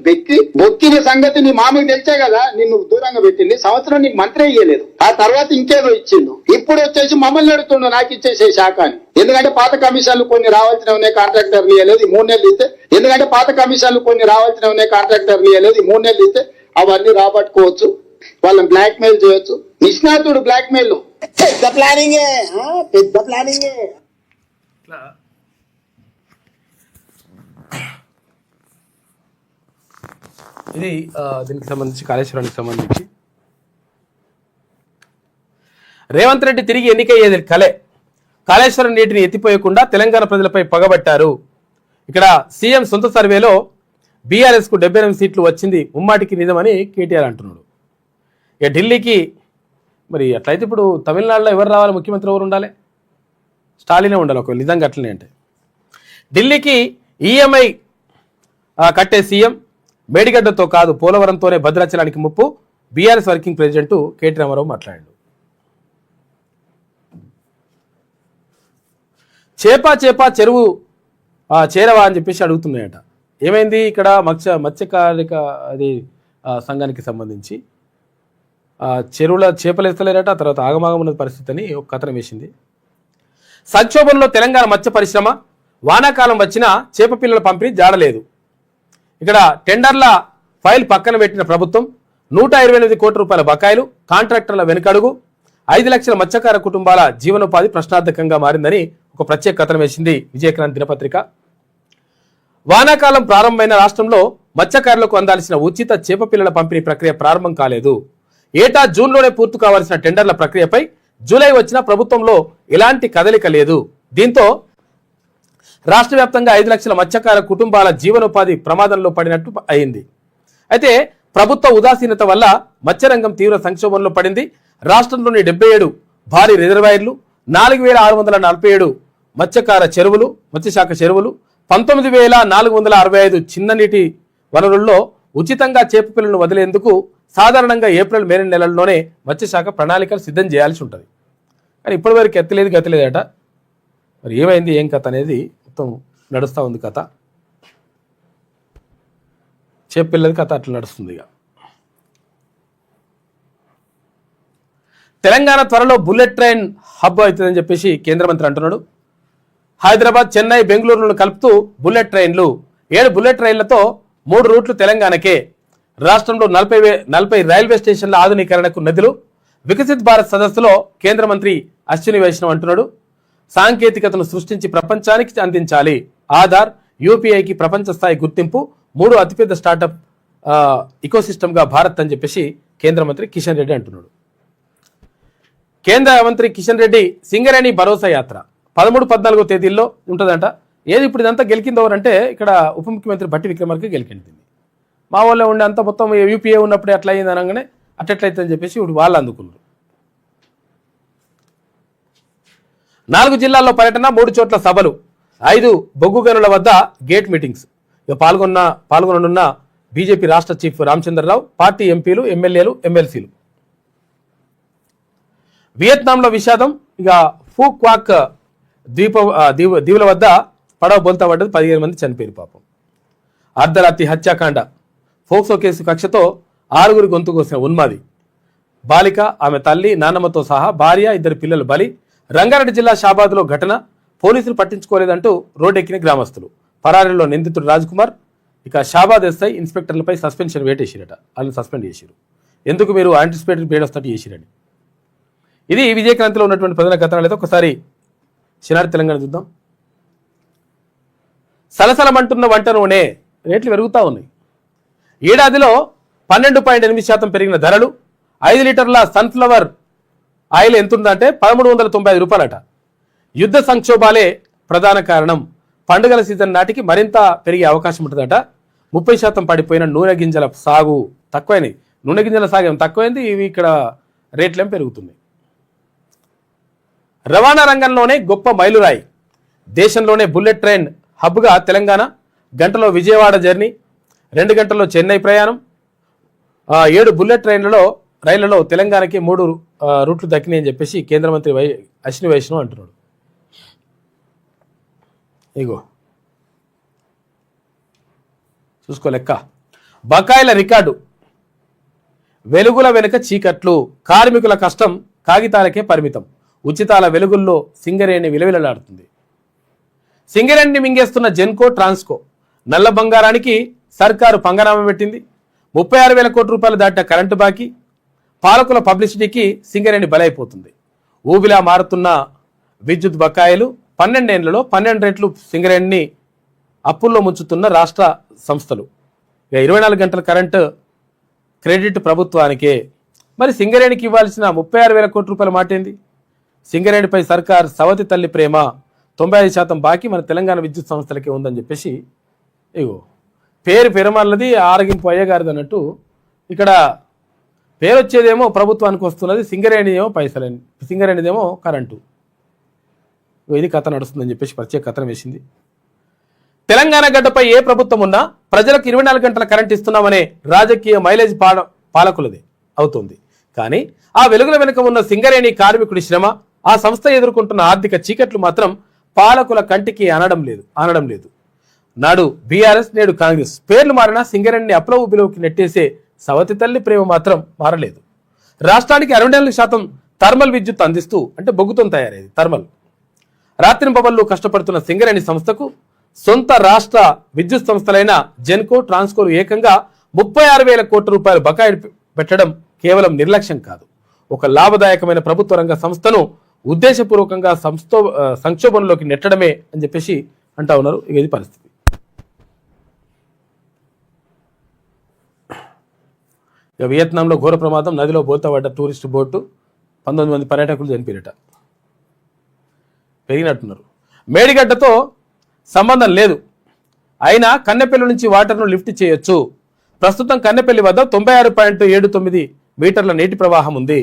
బొక్కిన సంగతి నీ మామకి తెలిసే కదా నిన్ను దూరంగా పెట్టింది. సంవత్సరం నీకు మంత్రి ఇయ్యలేదు, ఆ తర్వాత ఇంకేదో ఇచ్చిండు. ఇప్పుడు వచ్చేసి మమ్మల్ని అడుగుతుండు నాకు ఇచ్చేసే శాఖ అని. ఎందుకంటే పాత కమిషన్లు కొన్ని రావాల్సిన ఉన్నాయి, కాంట్రాక్టర్లు ఇవ్వలేదు 3 నెలలు ఇస్తే. ఎందుకంటే పాత కమిషన్లు కొన్ని రావాల్సిన ఉన్నాయి, కాంట్రాక్టర్లు ఇవ్వలేదు 3 నెలలు ఇస్తే అవన్నీ రాబట్టుకోవచ్చు, వాళ్ళని బ్లాక్ మెయిల్ చేయొచ్చు. నిష్ణాతుడు బ్లాక్ మెయిల్ పెద్ద ప్లానింగే. ఇది దీనికి సంబంధించి కాళేశ్వరానికి సంబంధించి రేవంత్ రెడ్డి తిరిగి ఎన్నికయ్యేది కలే. కాళేశ్వరం నీటిని ఎత్తిపోయకుండా తెలంగాణ ప్రజలపై పగబట్టారు. ఇక్కడ సీఎం సొంత సర్వేలో బీఆర్ఎస్ కు 78 సీట్లు వచ్చింది ముమ్మాటికి నిజమని కేటీఆర్ అంటున్నాడు. ఇక ఢిల్లీకి మరి అట్లయితే ఇప్పుడు తమిళనాడులో ఎవరు రావాలి, ముఖ్యమంత్రి ఎవరు ఉండాలి? స్టాలినే ఉండాలి ఒకవేళ నిజంగా అట్లనే అంటే. ఢిల్లీకి ఈఎంఐ కట్టే సీఎం మేడిగడ్డతో కాదు పోలవరంతోనే భద్రాచలానికి ముప్పు, BRS working president KT Ramarao మాట్లాడాడు. చేపా చెరువు చేరవా అని చెప్పేసి అడుగుతున్నాయట. ఏమైంది ఇక్కడ మత్స్యకారిక అది సంఘానికి సంబంధించి చెరువుల చేపలు ఎత్తలేరట, తర్వాత ఆగమాగం ఉన్న పరిస్థితి అని ఒక కథనం వేసింది. సంక్షోభంలో తెలంగాణ మత్స్య పరిశ్రమ, వానాకాలం వచ్చినా చేప పిల్లల పంపిణీ జాడలేదు. ఇక్కడ టెండర్ల ఫైల్ పక్కన పెట్టిన ప్రభుత్వం 128 కోట్ల రూపాయల బకాయిలు, కాంట్రాక్టర్ల వెనుకడుగు, 5 లక్షల మత్స్యకార కుటుంబాల జీవనోపాధి ప్రశ్నార్థకంగా మారిందని ఒక ప్రత్యేక కథనం వేసింది విజయక్రాంతి దినపత్రిక. వానాకాలం ప్రారంభమైన రాష్ట్రంలో మత్స్యకారులకు అందాల్సిన ఉచిత చేప పిల్లల పంపిణీ ప్రక్రియ ప్రారంభం కాలేదు. ఏటా జూన్లోనే పూర్తి కావాల్సిన టెండర్ల ప్రక్రియపై జూలై వచ్చిన ప్రభుత్వంలో ఎలాంటి కదలిక లేదు. దీంతో రాష్ట్ర వ్యాప్తంగా 5 లక్షల మత్స్యకార కుటుంబాల జీవనోపాధి ప్రమాదంలో పడినట్టు అయింది. అయితే ప్రభుత్వ ఉదాసీనత వల్ల మత్స్యరంగం తీవ్ర సంక్షోభంలో పడింది. రాష్ట్రంలోని 77 భారీ రిజర్వాయర్లు, 4647 మత్స్యకార చెరువులు, మత్స్యశాఖ చెరువులు, 19465 చిన్న నీటి వనరుల్లో ఉచితంగా చేప పిల్లలను వదిలేందుకు సాధారణంగా ఏప్రిల్ మే నెలల్లోనే మత్స్యశాఖ ప్రణాళికలు సిద్ధం చేయాల్సి ఉంటుంది. కానీ ఇప్పటివరకు ఎత్తలేదు గతలేదట. మరి ఏమైంది ఏం కథ అనేది మొత్తం నడుస్తూ ఉంది కథ. చేప పిల్లల కథ అట్లా నడుస్తుంది. ఇక తెలంగాణ త్వరలో బుల్లెట్ ట్రైన్ హబ్ అవుతుందని చెప్పేసి కేంద్ర మంత్రి అంటున్నాడు. హైదరాబాద్, చెన్నై, బెంగళూరును కలుపుతూ బుల్లెట్ ట్రైన్లు, 7 బుల్లెట్ ట్రైన్లతో 3 రూట్లు తెలంగాణకే. రాష్ట్రంలో 40 రైల్వే స్టేషన్ల ఆధునీకరణకు నిధులు. వికసిత్ భారత్ సదస్సులో కేంద్ర మంత్రి అశ్విని వైష్ణవ్ అంటున్నాడు. సాంకేతికతను సృష్టించి ప్రపంచానికి అందించాలి. ఆధార్, యూపీఐకి ప్రపంచ స్థాయి గుర్తింపు, 3 అతిపెద్ద స్టార్టప్ ఇకోసిస్టమ్గా భారత్ అని చెప్పేసి కేంద్ర మంత్రి కిషన్ రెడ్డి అంటున్నాడు. కేంద్ర మంత్రి కిషన్ రెడ్డి సింగరేణి భరోసా యాత్ర 13-14 తేదీల్లో ఉంటుందంట. ఏది ఇప్పుడు ఇదంతా గెలికింది ఎవరంటే ఇక్కడ ఉప ముఖ్యమంత్రి భట్టి విక్రమార్క గెలికింది. మా వాళ్ళే ఉండే అంతా మొత్తం యూపీఏ ఉన్నప్పుడే అట్లా అయింది అనగానే అట్లయితే అని చెప్పేసి ఇప్పుడు వాళ్ళు అందుకున్నారు. 4 జిల్లాల్లో పర్యటన, 3 చోట్ల సభలు, 5 బొగ్గు గనుల వద్ద గేట్ మీటింగ్స్. ఇక పాల్గొననున్న బీజేపీ రాష్ట్ర చీఫ్ రామచంద్రరావు, పార్టీ ఎంపీలు, ఎమ్మెల్యేలు, ఎమ్మెల్సీలు. వియత్నాంలో విషాదం. ఇక ఫూక్వాక్ దీవుల వద్ద పడవ బోల్తా పడ్డది, 15 మంది చనిపోయారు పాపం. అర్ధరాత్రి హత్యాకాండ, ఫోక్సో కేసు కక్షతో 6 గొంతు కోసిన ఉన్మాది. బాలిక, ఆమె తల్లి, నాన్నమ్మతో సహా భార్య, 2 పిల్లలు బలి. రంగారెడ్డి జిల్లా షాబాద్లో ఘటన, పోలీసులు పట్టించుకోలేదంటూ రోడ్డెక్కిన గ్రామస్తులు. పరారీలో నిందితుడు రాజ్కుమార్. ఇక షాబాద్ ఎస్ఐ ఇన్స్పెక్టర్లపై సస్పెన్షన్ వేటేసిరట. వాళ్ళని సస్పెండ్ చేసిరు. ఎందుకు మీరు యాంటిసిపేటరీ పీరియడ్ వస్తున్నట్టు చేసిరని. ఇది విజయక్రాంతిలో ఉన్నటువంటి ప్రధాన కథనాలు. అయితే ఒకసారి చిన్నారి తెలంగాణ చూద్దాం. సలసలమంటున్న వంట నూనె రేట్లు పెరుగుతూ ఉన్నాయి. ఏడాదిలో 12.8% పెరిగిన ధరలు. 5 లీటర్ల సన్ఫ్లవర్ ఆయిల్ ఎంతుందంటే 1395 రూపాయలట. యుద్ధ సంక్షోభాలే ప్రధాన కారణం. పండుగల సీజన్ నాటికి మరింత పెరిగే అవకాశం ఉంటుందట. 30% పడిపోయిన నూనె గింజల సాగు తక్కువైనవి. నూనె గింజల సాగు ఏం తక్కువైంది, ఇవి ఇక్కడ రేట్లేం పెరుగుతున్నాయి. రవాణా రంగంలోనే గొప్ప మైలురాయి. దేశంలోనే బుల్లెట్ ట్రైన్ హబ్గా తెలంగాణ. గంటలో విజయవాడ జర్నీ, 2 గంటల్లో చెన్నై ప్రయాణం. 7 బుల్లెట్ రైళ్లలో తెలంగాణకి 3 రూట్లు దక్కినాయి అని చెప్పేసి కేంద్ర మంత్రి అశ్విని వైష్ణవ్ అంటున్నాడు. ఇగో చూసుకో లెక్క. బకాయిల రికార్డు. వెలుగుల వెనుక చీకట్లు. కార్మికుల కష్టం కాగితాలకే పరిమితం. ఉచితాల వెలుగుల్లో సింగరేణి విలవిలలాడుతుంది. సింగరేణిని మింగేస్తున్న జెన్కో, ట్రాన్స్కో. నల్ల బంగారానికి సర్కారు పంగనామం పెట్టింది. 36,000 కోట్ల రూపాయలు దాటిన కరెంటు బాకీ. పాలకుల పబ్లిసిటీకి సింగరేణి బలైపోతుంది. ఊబిలా మారుతున్న విద్యుత్ బకాయిలు. 12 ఏళ్లలో 12 రెట్లు సింగరేణిని అప్పుల్లో ముంచుతున్న రాష్ట్ర సంస్థలు. ఇక 24 గంటల కరెంటు క్రెడిట్ ప్రభుత్వానికే. మరి సింగరేణికి ఇవ్వాల్సిన 36,000 కోట్ల రూపాయల మాట ఏంది? సింగరేణిపై సర్కార్ సవతి తల్లి ప్రేమ. 95% బాకీ మన తెలంగాణ విద్యుత్ సంస్థలకే ఉందని చెప్పేసి ఇగో పేరు పెరమల్లది ఆరగింపు అయ్యగారిది అన్నట్టు ఇక్కడ పేరు వచ్చేదేమో ప్రభుత్వానికి వస్తున్నది, సింగరేణి ఏమో పైసలని, సింగరేణిదేమో కరెంటు. ఇది కథ నడుస్తుందని చెప్పేసి ప్రత్యేక కథనం వేసింది. తెలంగాణ గడ్డపై ఏ ప్రభుత్వం ఉన్నా ప్రజలకు 24 గంటల కరెంట్ ఇస్తున్నామనే రాజకీయ మైలేజ్ పాలకులది అవుతుంది. కానీ ఆ వెలుగుల వెనుక ఉన్న సింగరేణి కార్మికుడి శ్రమ, ఆ సంస్థ ఎదుర్కొంటున్న ఆర్థిక చీకట్లు మాత్రం పాలకుల కంటికి అనడం లేదు. నాడు బీఆర్ఎస్, నేడు కాంగ్రెస్. పేర్లు మారినా సింగరేణిని అప్ల ఊబిలోకి నెట్టేసే సవతి తల్లి ప్రేమ మాత్రం మారలేదు. రాష్ట్రానికి 64% థర్మల్ విద్యుత్ అందిస్తూ, అంటే బొగ్గుతో తయారయ్యేది థర్మల్. రాత్రింబవళ్లు కష్టపడుతున్న సింగరేణి సంస్థకు సొంత రాష్ట్ర విద్యుత్ సంస్థలైన జెన్కో, ట్రాన్స్కోలు ఏకంగా 36,000 కోట్ల రూపాయలు బకాయి పెట్టడం కేవలం నిర్లక్ష్యం కాదు, ఒక లాభదాయకమైన ప్రభుత్వ రంగ సంస్థను ఉద్దేశపూర్వకంగా సంక్షోభంలోకి నెట్టడమే అని చెప్పేసి అంటా ఉన్నారు. ఇది పరిస్థితి. ఇక వియత్నాంలో ఘోర ప్రమాదం. నదిలో బోల్తాపడ్డ టూరిస్టు బోటు. 19 మంది పర్యాటకులు చనిపోయారట. పెరిగినట్టున్నారు. మేడిగడ్డతో సంబంధం లేదు, అయినా కన్నెపల్లి నుంచి వాటర్ను లిఫ్ట్ చేయొచ్చు. ప్రస్తుతం కన్నెపల్లి వద్ద 96.79 మీటర్ల నీటి ప్రవాహం ఉంది.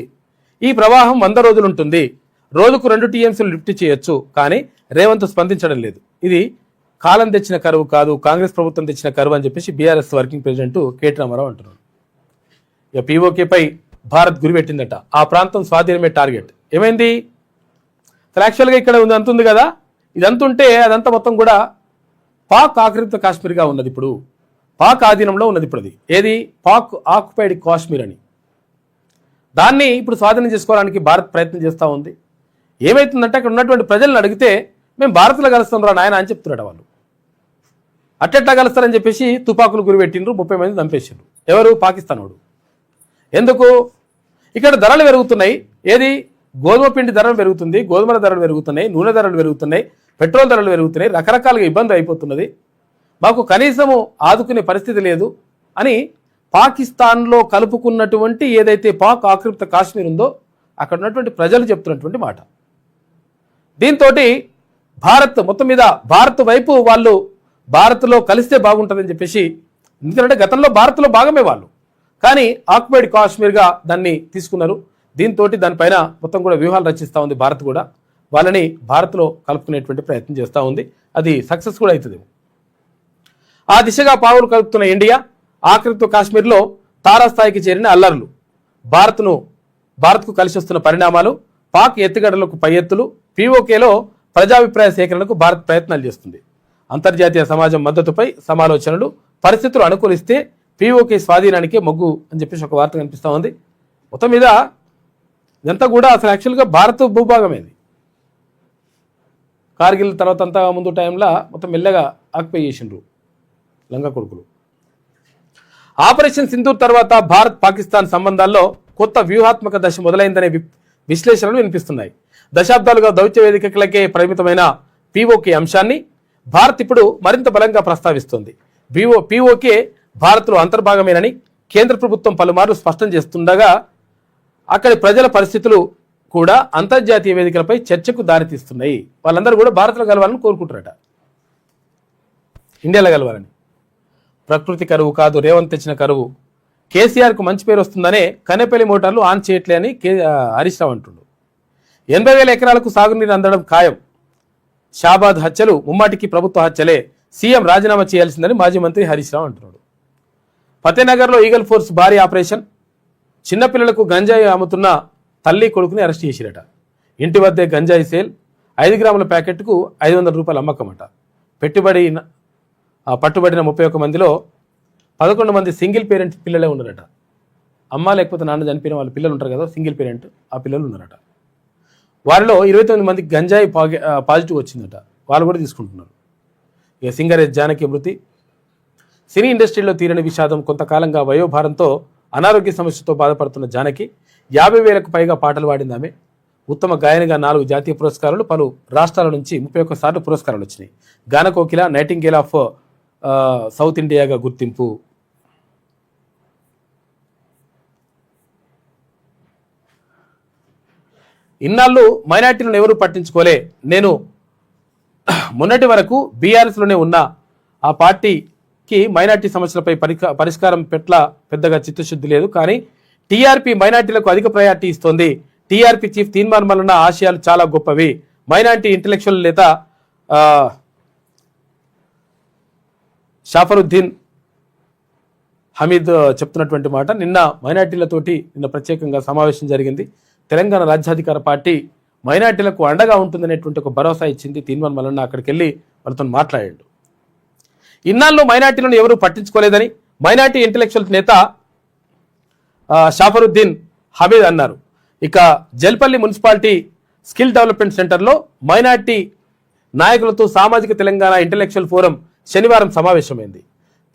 ఈ ప్రవాహం 100 రోజులు ఉంటుంది. రోజుకు 2 టీఎంసీలు లిఫ్ట్ చేయొచ్చు. కానీ రేవంత్ స్పందించడం లేదు. ఇది కాలం తెచ్చిన కరువు కాదు, కాంగ్రెస్ ప్రభుత్వం తెచ్చిన కరువు అని చెప్పేసి BRS working president KT Ramarao అంటున్నారు. ఇక పీఓకేపై భారత్ గురిపెట్టిందట. ఆ ప్రాంతం స్వాధీనమే టార్గెట్. ఏమైంది? యాక్చువల్గా ఇక్కడ అంతుంది కదా, ఇదంతుంటే అదంతా మొత్తం కూడా పాక్ ఆక్రమిత కాశ్మీర్గా ఉన్నది. ఇప్పుడు పాక్ ఆధీనంలో ఉన్నది. ఇప్పుడు అది ఏది? పాక్ ఆక్యుపైడ్ కాశ్మీర్ అని. దాన్ని ఇప్పుడు స్వాధీనం చేసుకోవడానికి భారత్ ప్రయత్నం చేస్తూ ఉంది. ఏమవుతుందంటే అక్కడ ఉన్నటువంటి ప్రజలను అడిగితే మేము భారత్లో కలుస్తాం రా నాయన అని చెప్తున్నాడు. వాళ్ళు అట్టెట్లా కలుస్తారని చెప్పేసి తుపాకులు గురిపెట్టిండ్రు. 30 మంది చంపేసిండ్రు. ఎవరు? పాకిస్తాన్ వాడు. ఎందుకు? ఇక్కడ ధరలు పెరుగుతున్నాయి. ఏది? గోధుమ పిండి ధరలు పెరుగుతుంది, గోధుమల ధరలు పెరుగుతున్నాయి, నూనె ధరలు పెరుగుతున్నాయి, పెట్రోల్ ధరలు పెరుగుతున్నాయి, రకరకాలుగా ఇబ్బంది అయిపోతున్నది, మాకు కనీసము ఆదుకునే పరిస్థితి లేదు అని పాకిస్తాన్లో కలుపుకున్నటువంటి ఏదైతే పాక్ ఆక్రమిత కాశ్మీర్ ఉందో అక్కడ ఉన్నటువంటి ప్రజలు చెప్తున్నటువంటి మాట. దీంతో భారత్ మొత్తం మీద భారత్ వైపు వాళ్ళు భారత్లో కలిస్తే బాగుంటుందని చెప్పేసి, ఎందుకంటే గతంలో భారత్లో భాగమే వాళ్ళు, కానీ ఆక్యుపైడ్ కాశ్మీర్గా దాన్ని తీసుకున్నారు. దీంతో దానిపైన మొత్తం కూడా వ్యూహాలు రచిస్తూ ఉంది భారత్ కూడా. వాళ్ళని భారత్లో కలుపుకునేటువంటి ప్రయత్నం చేస్తూ ఉంది. అది సక్సెస్ కూడా అవుతుంది. ఆ దిశగా పావులు కలుపుతున్న ఇండియా ఆక్రమిత కాశ్మీర్లో తారాస్థాయికి చేరిన అల్లర్లు, భారత్కు కలిసి వస్తున్న పరిణామాలు, పాక్ ఎత్తుగడలకు పై ఎత్తులు, పీఓకేలో ప్రజాభిప్రాయ సేకరణకు భారత్ ప్రయత్నాలు చేస్తుంది. అంతర్జాతీయ సమాజం మద్దతుపై సమాలోచనలు, పరిస్థితులు అనుకూలిస్తే పీఓకే స్వాధీనానికే మొగ్గు అని చెప్పేసి ఒక వార్త కనిపిస్తూ ఉంది. మొత్తం మీద ఇదంతా కూడా అసలు యాక్చువల్గా భారత్ భూభాగమేది. కార్గిల్ తర్వాత అంతా ముందు టైంలో మొత్తం మెల్లగా ఆక్యుపై చేసిండ్రు లంగా కొడుకులు. ఆపరేషన్ సింధూర్ తర్వాత భారత్ పాకిస్తాన్ సంబంధాల్లో కొత్త వ్యూహాత్మక దశ మొదలైందనే విశ్లేషణలు వినిపిస్తున్నాయి. దశాబ్దాలుగా దౌత్య వేదికలకే పరిమితమైన పీఓకే అంశాన్ని భారత్ ఇప్పుడు మరింత బలంగా ప్రస్తావిస్తోంది. పీఓకే భారత్లో అంతర్భాగమేనని కేంద్ర ప్రభుత్వం పలుమార్లు స్పష్టం చేస్తుండగా అక్కడి ప్రజల పరిస్థితులు కూడా అంతర్జాతీయ వేదికలపై చర్చకు దారితీస్తున్నాయి. వాళ్ళందరూ కూడా భారత్లో కలవాలని కోరుకుంటారట, ఇండియాలో కలవాలని. ప్రకృతి కరువు కాదు రేవంత్ తెచ్చిన కరువు. కేసీఆర్కు మంచి పేరు వస్తుందనే కన్నెపల్లి మోటార్లు ఆన్ చేయట్లే అని హరీష్ రావు అంటుండు. 80,000 ఎకరాలకు సాగునీరు అందడం ఖాయం. షాబాద్ హత్యలు ముమ్మాటికి ప్రభుత్వ హత్యలే, సీఎం రాజీనామా చేయాల్సిందని మాజీ మంత్రి హరీష్ రావు అంటున్నాడు. ఫతేనగర్లో ఈగల్ ఫోర్స్ భారీ ఆపరేషన్. చిన్నపిల్లలకు గంజాయి అమ్ముతున్న తల్లి కొడుకుని అరెస్ట్ చేసిరట. ఇంటి వద్దే గంజాయి సేల్, 5 గ్రాముల ప్యాకెట్కు 500 రూపాయల అమ్మకమట. పట్టుబడిన 31 మందిలో 11 మంది సింగిల్ పేరెంట్ పిల్లలే ఉన్నారట. అమ్మ లేకపోతే నాన్న చనిపోయిన వాళ్ళ పిల్లలు ఉంటారు కదా, సింగిల్ పేరెంట్, ఆ పిల్లలు ఉన్నారట. వారిలో 29 మందికి గంజాయి పాజిటివ్ వచ్చిందట. వాళ్ళు కూడా తీసుకుంటున్నారు. ఇక సింగరేజ్ జానకి మృతి. సినీ ఇండస్ట్రీలో తీరని విషాదం. కొంతకాలంగా వయోభారంతో అనారోగ్య సమస్యతో బాధపడుతున్న జానకి 50,000కు పైగా పాటలు పాడింది ఆమె. ఉత్తమ గాయనిగా 4 జాతీయ పురస్కారాలు, పలు రాష్ట్రాల నుంచి 31 సార్లు పురస్కారాలు వచ్చినాయి. గాన కోకిల, నైటింగేల్ ఆఫ్ సౌత్ ఇండియాగా గుర్తింపు. ఇన్నాళ్ళు మైనార్టీలను ఎవరు పట్టించుకోలే. నేను మొన్నటి వరకు బీఆర్ఎస్లోనే ఉన్నా. ఆ పార్టీకి మైనార్టీ సమస్యలపై పరిష్కారం పట్ల పెద్దగా చిత్తశుద్ధి లేదు. కానీ టీఆర్పీ మైనార్టీలకు అధిక ప్రయారిటీ ఇస్తోంది. టీఆర్పీ చీఫ్ తీన్మార్ మల్లన్న ఆశయాలు చాలా గొప్పవి. మైనార్టీ ఇంటలెక్చువల్ నేత షాఫరుద్దీన్ హమీద్ చెప్తున్నటువంటి మాట. నిన్న మైనార్టీలతోటి ప్రత్యేకంగా సమావేశం జరిగింది. తెలంగాణ రాజ్యాధికార పార్టీ మైనార్టీలకు అండగా ఉంటుందనేటువంటి ఒక భరోసా ఇచ్చింది. తీన్మార్ మల్లన్న అక్కడికి వెళ్ళి వాళ్ళతో మాట్లాడాడు. ఇన్నాళ్ళు మైనార్టీలను ఎవరూ పట్టించుకోలేదని మైనార్టీ ఇంటలెక్చువల్ నేత షాఫరుద్దీన్ హమీద్ అన్నారు. ఇక జల్పల్లి మున్సిపాలిటీ స్కిల్ డెవలప్మెంట్ సెంటర్లో మైనార్టీ నాయకులతో సామాజిక తెలంగాణ ఇంటలెక్చువల్ ఫోరం శనివారం సమావేశమైంది.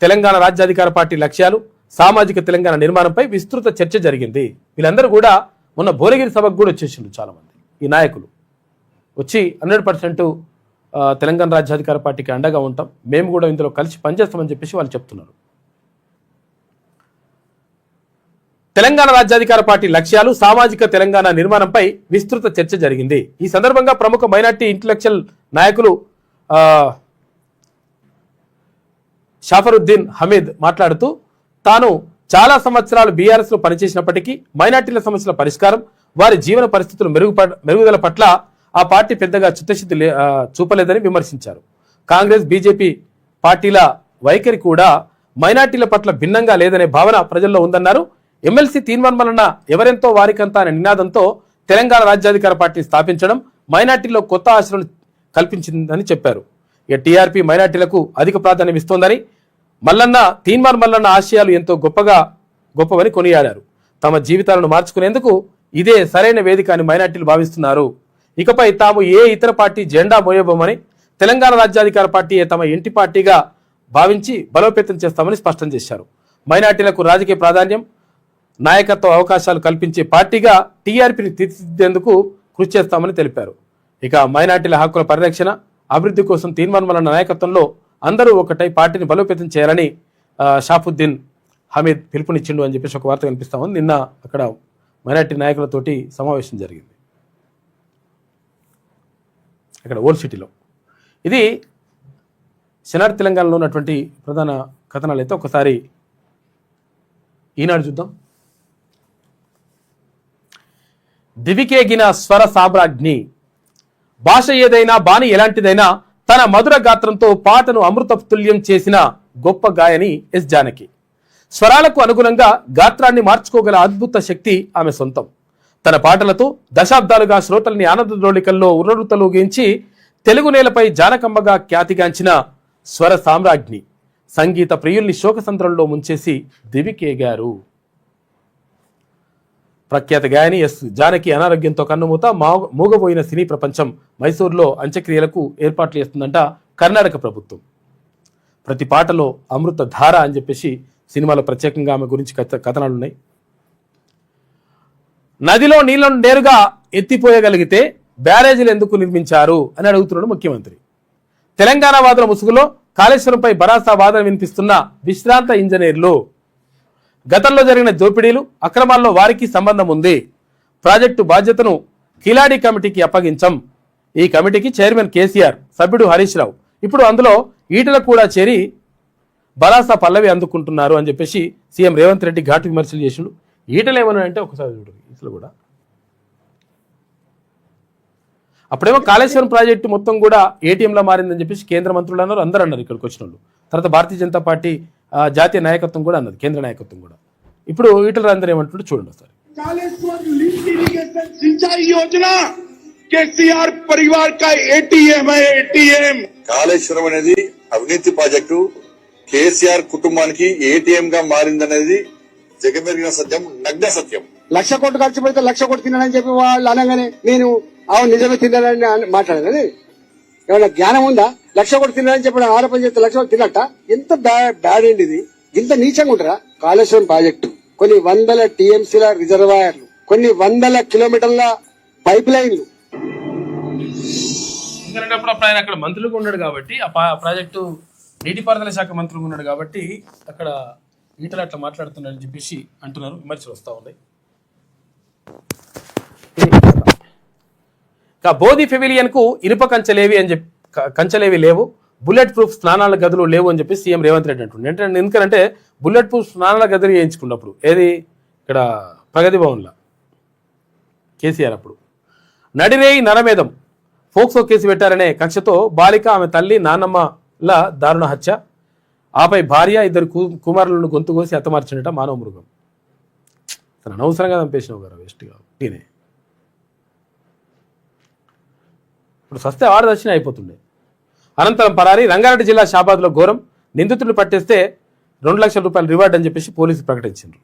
తెలంగాణ రాజ్యాధికార పార్టీ లక్ష్యాలు, సామాజిక తెలంగాణ నిర్మాణంపై విస్తృత చర్చ జరిగింది. వీళ్ళందరూ కూడా మొన్న భువనగిరి సభకు కూడా వచ్చేసిండ్రు. చాలామంది ఈ నాయకులు వచ్చి 100% తెలంగాణ రాజ్యాధికార పార్టీకి అండగా ఉంటాం, మేము కూడా ఇందులో కలిసి పనిచేస్తామని చెప్పేసి వాళ్ళు చెప్తున్నారు. తెలంగాణ రాజ్యాధికార పార్టీ లక్ష్యాలు, సామాజిక తెలంగాణ నిర్మాణంపై విస్తృత చర్చ జరిగింది. ఈ సందర్భంగా ప్రముఖ మైనార్టీ ఇంటలెక్చువల్ నాయకులు షాఫరుద్దీన్ హమీద్ మాట్లాడుతూ, తాను చాలా సంవత్సరాలు బీఆర్ఎస్లో పనిచేసినప్పటికీ మైనార్టీల సమస్యల పరిష్కారం, వారి జీవన పరిస్థితులు మెరుగుదల పట్ల ఆ పార్టీ పెద్దగా చిత్తశుద్ధి చూపలేదని విమర్శించారు. కాంగ్రెస్, బీజేపీ పార్టీల వైఖరి కూడా మైనార్టీల పట్ల భిన్నంగా లేదనే భావన ప్రజల్లో ఉందన్నారు. ఎమ్మెల్సీ తీన్మార్ మల్లన్న ఎవరెంతో వారికంతా అనే నినాదంతో తెలంగాణ రాజ్యాధికార పార్టీని స్థాపించడం మైనార్టీలో కొత్త ఆశలను కల్పించిందని చెప్పారు. ఇక టీఆర్పీ మైనార్టీలకు అధిక ప్రాధాన్యం ఇస్తోందని, తీన్మార్ మల్లన్న ఆశయాలు ఎంతో గొప్పవని కొనియాడారు. తమ జీవితాలను మార్చుకునేందుకు ఇదే సరైన వేదిక అని మైనార్టీలు భావిస్తున్నారు. ఇకపై తాము ఏ ఇతర పార్టీ జెండా మోయబోమని, తెలంగాణ రాజ్యాధికార పార్టీయే తమ ఇంటి పార్టీగా భావించి బలోపేతం చేస్తామని స్పష్టం చేశారు. మైనార్టీలకు రాజకీయ ప్రాధాన్యం, నాయకత్వ అవకాశాలు కల్పించే పార్టీగా టీఆర్పీని తీర్చిదిద్దేందుకు కృషి చేస్తామని తెలిపారు. ఇక మైనార్టీల హక్కుల పరిరక్షణ, అభివృద్ధి కోసం తీన్మార్ మల్లన్న నాయకత్వంలో అందరూ ఒకటై పార్టీని బలోపేతం చేయాలని షాఫుద్దీన్ హమీద్ పిలుపునిచ్చిండు అని చెప్పేసి ఒక వార్త కనిపిస్తా ఉంది. నిన్న అక్కడ మైనార్టీ నాయకులతోటి సమావేశం జరిగింది అక్కడ ఓల్డ్ సిటీలో. ఇది శనార్ తెలంగాణలో ఉన్నటువంటి ప్రధాన కథనాలు. అయితే ఒకసారి ఈనాడు చూద్దాం. దివికేగిన స్వర సామ్రాజ్ఞి, భాష ఏదైనా బాణి ఎలాంటిదైనా తన మధుర గాత్రంతో పాటను అమృతతుల్యం చేసిన గొప్ప గాయని ఎస్ జానకి. స్వరాలకు అనుగుణంగా గాత్రాన్ని మార్చుకోగల అద్భుత శక్తి ఆమె సొంతం. తన పాటలతో దశాబ్దాలుగా శ్రోతల్ని ఆనందోళికల్లో ఉర్రూతలూగించి తెలుగు నేలపై జానకమ్మగా ఖ్యాతిగాంచిన స్వర సామ్రాజ్ఞి, సంగీత ప్రియుల్ని శోకసంద్రంలో ముంచేసి దివికేగారు. ప్రఖ్యాత గాయని ఎస్ జానకి అనారోగ్యంతో కన్నుమూత. మూగబోయిన సినీ ప్రపంచం. మైసూరులో అంత్యక్రియలకు ఏర్పాట్లు చేస్తుందంట కర్ణాటక ప్రభుత్వం. ప్రతి పాటలో అమృత ధార అని చెప్పేసి సినిమాలో ప్రత్యేకంగా ఆమె గురించి కథనాలు ఉన్నాయి. నదిలో నీళ్లను నేరుగా ఎత్తిపోయగలిగితే బ్యారేజీలు ఎందుకు నిర్మించారు అని అడుగుతున్నాడు ముఖ్యమంత్రి. తెలంగాణ వాదుల ముసుగులో కాళేశ్వరంపై భరాసా వాదన వినిపిస్తున్న విశ్రాంత ఇంజనీర్లు. గతంలో జరిగిన దోపిడీలు, అక్రమాల్లో వారికి సంబంధం ఉంది. ప్రాజెక్టు బాధ్యతను కిలాడి కమిటీకి అప్పగించం. ఈ కమిటీకి చైర్మన్ కేసీఆర్, సభ్యుడు హరీష్ రావు. ఇప్పుడు అందులో ఈటల కూడా చేరి బరాసా పల్లవి అందుకుంటున్నారు అని చెప్పేసి సీఎం రేవంత్ రెడ్డి ఘాటు విమర్శలు చేసిండు. ఈటలు ఏమన్నా అంటే ఒకసారి చూడు, ఇట్లా కూడా అప్పుడేమో కాళేశ్వరం ప్రాజెక్టు మొత్తం కూడా ఏటీఎంలా మారిందని చెప్పేసి కేంద్ర మంత్రులు అన్నారు, అందరూ అన్నారు ఇక్కడికి వచ్చిన వాళ్ళు. తర్వాత భారతీయ జనతా పార్టీ జాతీయ నాయకత్వం కూడా అన్నది, కేంద్ర నాయకత్వం కూడా. ఇప్పుడు ఈటల అందరూ ఏమంటుంటే చూడండి ఒకసారి. कालेश्वर लिफ्ट इरिगेशन सिंचाई योजना केसीआर परिवार का एटीएम है, एटीएम. కాళేశ్వరం అనేది అవినీతి ప్రాజెక్టు, కేసీఆర్ కుటుంబానికి ఏటీఎం గా మారిందనేది జగమెరిగిన సత్యం, నగ్న సత్యం. 1,00,000 కోట్లు ఖర్చు పెడితే 1,00,000 కోట్లు తిన్నానని చెప్పి వాళ్ళు అనగానే నేను అవును నిజమే తిన్నానని మాట్లాడాను. ఏమన్నా జ్ఞానం ఉందా? 1,00,000 కోట్లు తిన్నానని చెప్పి ఆరోపణ చేస్తే 1,00,000 కోట్లు తిన్నట్ట? ఎంత బ్యాడ్ అండి ఇది, ఇంత నీచంగా ఉంటారా? కాళేశ్వరం ప్రాజెక్టు కొన్ని వందల టీఎంసీల రిజర్వాయర్లు, కొన్ని వందల కిలోమీటర్ల పైప్ లైన్లు. ఎందుకంటే అప్పుడు ఆయన అక్కడ మంత్రులుగా ఉన్నాడు కాబట్టి, ఆ ప్రాజెక్టు నీటిపారుదల శాఖ మంత్రులుగా ఉన్నాడు కాబట్టి అక్కడ ఈటలు అట్లా మాట్లాడుతున్నారని చెప్పేసి అంటున్నారు, విమర్శలు వస్తూ ఉన్నాయి. బోధి పెవిలియన్ కు ఇనుప కంచెలేవి అని చెప్పి కంచెలేవి లేవు, బుల్లెట్ ప్రూఫ్ స్నానాల గదులు లేవు అని చెప్పి సీఎం రేవంత్ రెడ్డి అంటుండే. ఎందుకంటే బుల్లెట్ ప్రూఫ్ స్నానాల గదులు వేయించుకున్నప్పుడు ఏది ఇక్కడ ప్రగతి భవన్లో కేసీఆర్ అప్పుడు నడిరేయి నరమేధం ఫోక్సో కేసు పెట్టారనే కక్షతో బాలిక, ఆమె తల్లి, నాన్నమ్మల దారుణ హత్య, ఆపై భార్య, 2 కుమారులను గొంతు కోసి హతమార్చినట మానవ మృగం. తను అనవసరంగా చంపేసినావు గారు, వేస్ట్గా టీనే. ఇప్పుడు సస్తే ఆరు దర్శనం అయిపోతుండే. అనంతరం పరారి. రంగారెడ్డి జిల్లా షాబాద్లో ఘోరం, నిందితుడిని పట్టేస్తే 2 లక్షల రూపాయలు రివార్డ్ అని చెప్పేసి పోలీసులు ప్రకటించారు.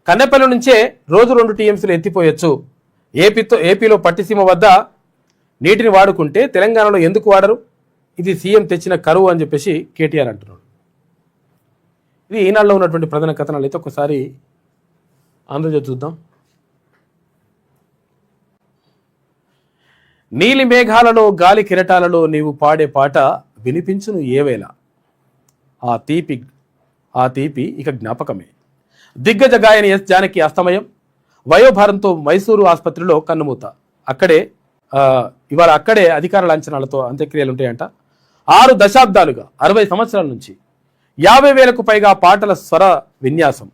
కన్నెపల్లి నుంచే రోజు 2 టీఎంసీలు ఎత్తిపోయొచ్చు. ఏపీలో పట్టిసీమ వద్ద నీటిని వాడుకుంటే తెలంగాణలో ఎందుకు వాడరు? ఇది సీఎం తెచ్చిన కరువు అని చెప్పేసి కేటీఆర్ అంటున్నాడు. ఇది ఈనాడులో ఉన్నటువంటి ప్రధాన కథనాలు అయితే ఒకసారి ఆంధ్రజ్యోతి చూద్దాం. నీలి మేఘాలలో గాలి కిరటాలలో నీవు పాడే పాట వినిపించును ఏవేళ, ఆ తీపి ఇక జ్ఞాపకమే. దిగ్గజ గాయని ఎస్ జానకి అస్తమయం, వయోభారంతో మైసూరు ఆసుపత్రిలో కన్నుమూత. ఇవాళ అక్కడే అధికార లాంఛనాలతో అంత్యక్రియలు ఉంటాయంట. 6 దశాబ్దాలుగా 60 సంవత్సరాల నుంచి 50,000కు పైగా పాటల స్వర విన్యాసం,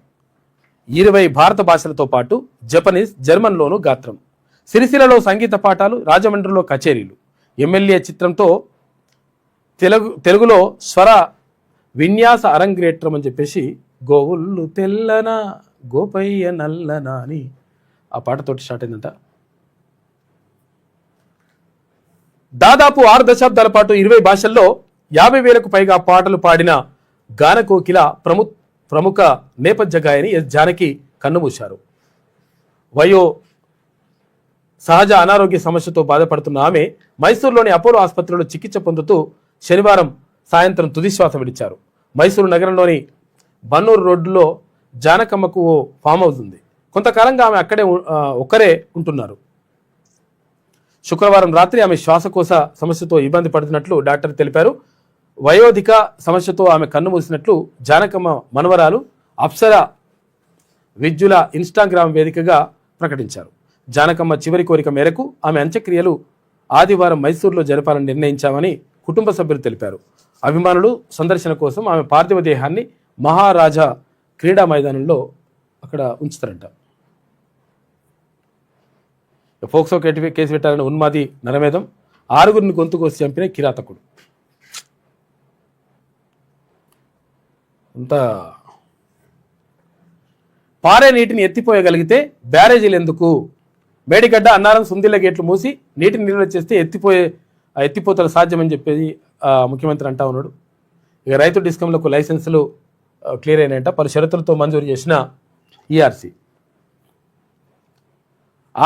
20 భారత భాషలతో పాటు జపనీస్, జర్మన్లోనూ గాత్రం. సిరిసిల్లలో సంగీత పాఠాలు, రాజమండ్రిలో కచేరీలు. ఎమ్మెల్యే చిత్రంతో తెలుగులో స్వర విన్యాస అరంగేట్రం అని చెప్పేసి గోవుళ్ళు తెల్లన గోపయ్య నల్లన అని ఆ పాటతోటి స్టార్ట్ అయిందంట. దాదాపు 6 దశాబ్దాల పాటు 20 భాషల్లో 50,000కు పైగా పాటలు పాడిన గానకోకిల ప్రముఖ నేపథ్య గాయని ఎస్ జానకి కన్నుమూశారు. సహజ అనారోగ్య సమస్యతో బాధపడుతున్న ఆమె మైసూరులోని అపోలో ఆసుపత్రిలో చికిత్స పొందుతూ శనివారం సాయంత్రం తుదిశ్వాస విడిచారు. మైసూరు నగరంలోని బన్నూరు రోడ్డులో జానకమ్మకు ఓ ఫామ్ హౌస్ ఉంది. కొంతకాలంగా ఆమె అక్కడే ఒక్కరే ఉంటున్నారు. శుక్రవారం రాత్రి ఆమె శ్వాసకోశ సమస్యతో ఇబ్బంది పడుతున్నట్లు డాక్టర్ తెలిపారు. వయోధిక సమస్యతో ఆమె కన్ను మూసినట్లు జానకమ్మ మనవరాలు అప్సర విద్యుల ఇన్స్టాగ్రామ్ వేదికగా ప్రకటించారు. జానకమ్మ చివరి కోరిక మేరకు ఆమె అంత్యక్రియలు ఆదివారం మైసూరులో జరపాలని నిర్ణయించామని కుటుంబ సభ్యులు తెలిపారు. అభిమానులు సందర్శన కోసం ఆమె పార్థివ దేహాన్ని మహారాజా క్రీడా మైదానంలో అక్కడ ఉంచుతారంట. ఫోక్సో కేసు పెట్టాలని ఉన్మాది నరమేధం, 6గురిని గొంతు కోసి చంపిన కిరాతకుడు. అంత పారే నీటిని ఎత్తిపోయగలిగితే బ్యారేజీలు ఎందుకు? మేడిగడ్డ, అన్నారం, సుందిల్ల గేట్లు మూసి నీటిని నిల్వ చేస్తే ఎత్తిపోతలు సాధ్యమని చెప్పేసి ముఖ్యమంత్రి అంటా ఉన్నాడు. ఇక రైతు డిస్కంలకు లైసెన్సులు క్లియర్ అయినాయంట. పలు షరతులతో మంజూరు చేసిన ఈఆర్సీ.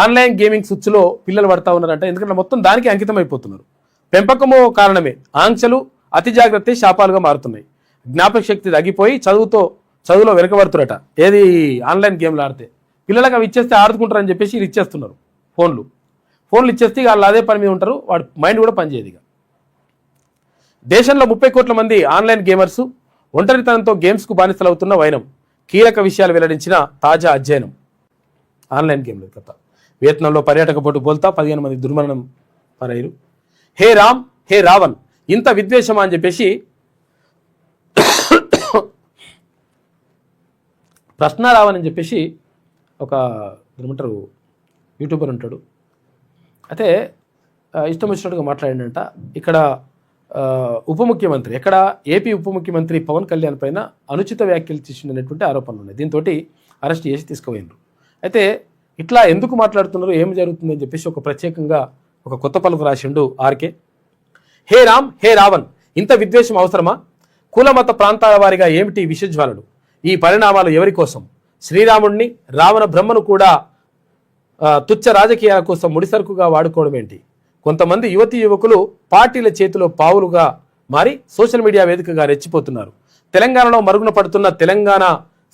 ఆన్లైన్ గేమింగ్ స్విచ్లో పిల్లలు పడతా ఉన్నారంట. ఎందుకంటే మొత్తం దానికి అంకితం అయిపోతున్నారు. పెంపకమో కారణమే, ఆంక్షలు అతి జాగ్రత్త శాపాలుగా మారుతున్నాయి. జ్ఞాపక శక్తి తగ్గిపోయి చదువులో వెనకబడుతురట. ఏది ఆన్లైన్ గేమ్లు ఆడితే పిల్లలకు అవి ఇచ్చేస్తే ఆడుకుంటారని చెప్పేసి ఇది ఇచ్చేస్తున్నారు. ఫోన్లు ఇచ్చేస్తే వాళ్ళు అదే పని మీద ఉంటారు, వాడి మైండ్ కూడా పనిచేయదు. ఇక దేశంలో 30 కోట్ల మంది ఆన్లైన్ గేమర్సు, ఒంటరితనంతో గేమ్స్కు బానిసలవుతున్న వైనం. కీలక విషయాలు వెల్లడించిన తాజా అధ్యయనం. ఆన్లైన్ గేమ్ల కథ. వియత్నాంలో పర్యాటక బోటు బోల్తా 15 మంది దుర్మరణం పాలయ్యారు. హే రామ్ హే రావణ్ ఇంత విద్వేషమా అని చెప్పేసి ప్రశ్నారావణ్ అని చెప్పేసి ఒక ఏమంటారు యూట్యూబర్ ఉంటాడు. అయితే ఇష్టం వచ్చినట్టుగా మాట్లాడిందంట. ఇక్కడ ఉప ముఖ్యమంత్రి ఏపీ ఉప ముఖ్యమంత్రి పవన్ కళ్యాణ్ పైన అనుచిత వ్యాఖ్యలు చేసిందనేటువంటి ఆరోపణలు ఉన్నాయి. దీంతో అరెస్ట్ చేసి తీసుకుపోయినారు. అయితే ఇట్లా ఎందుకు మాట్లాడుతున్నారు, ఏం జరుగుతుందని చెప్పేసి ఒక ప్రత్యేకంగా ఒక కొత్త పలుకు రాసిండు ఆర్కే. హే రామ్ హే రావణ్ ఇంత విద్వేషం అవసరమా? కుల మత ప్రాంతాల వారిగా ఏమిటి విషజ్వాలలు? ఈ పరిణామాలు ఎవరి కోసం? శ్రీరాముడిని రావణ బ్రహ్మను కూడా తుచ్చ రాజకీయాల కోసం ముడిసరుకుగా వాడుకోవడం ఏంటి? కొంతమంది యువతీ యువకులు పార్టీల చేతిలో పావులుగా మారి సోషల్ మీడియా వేదికగా రెచ్చిపోతున్నారు. తెలంగాణలో మరుగున పడుతున్న తెలంగాణ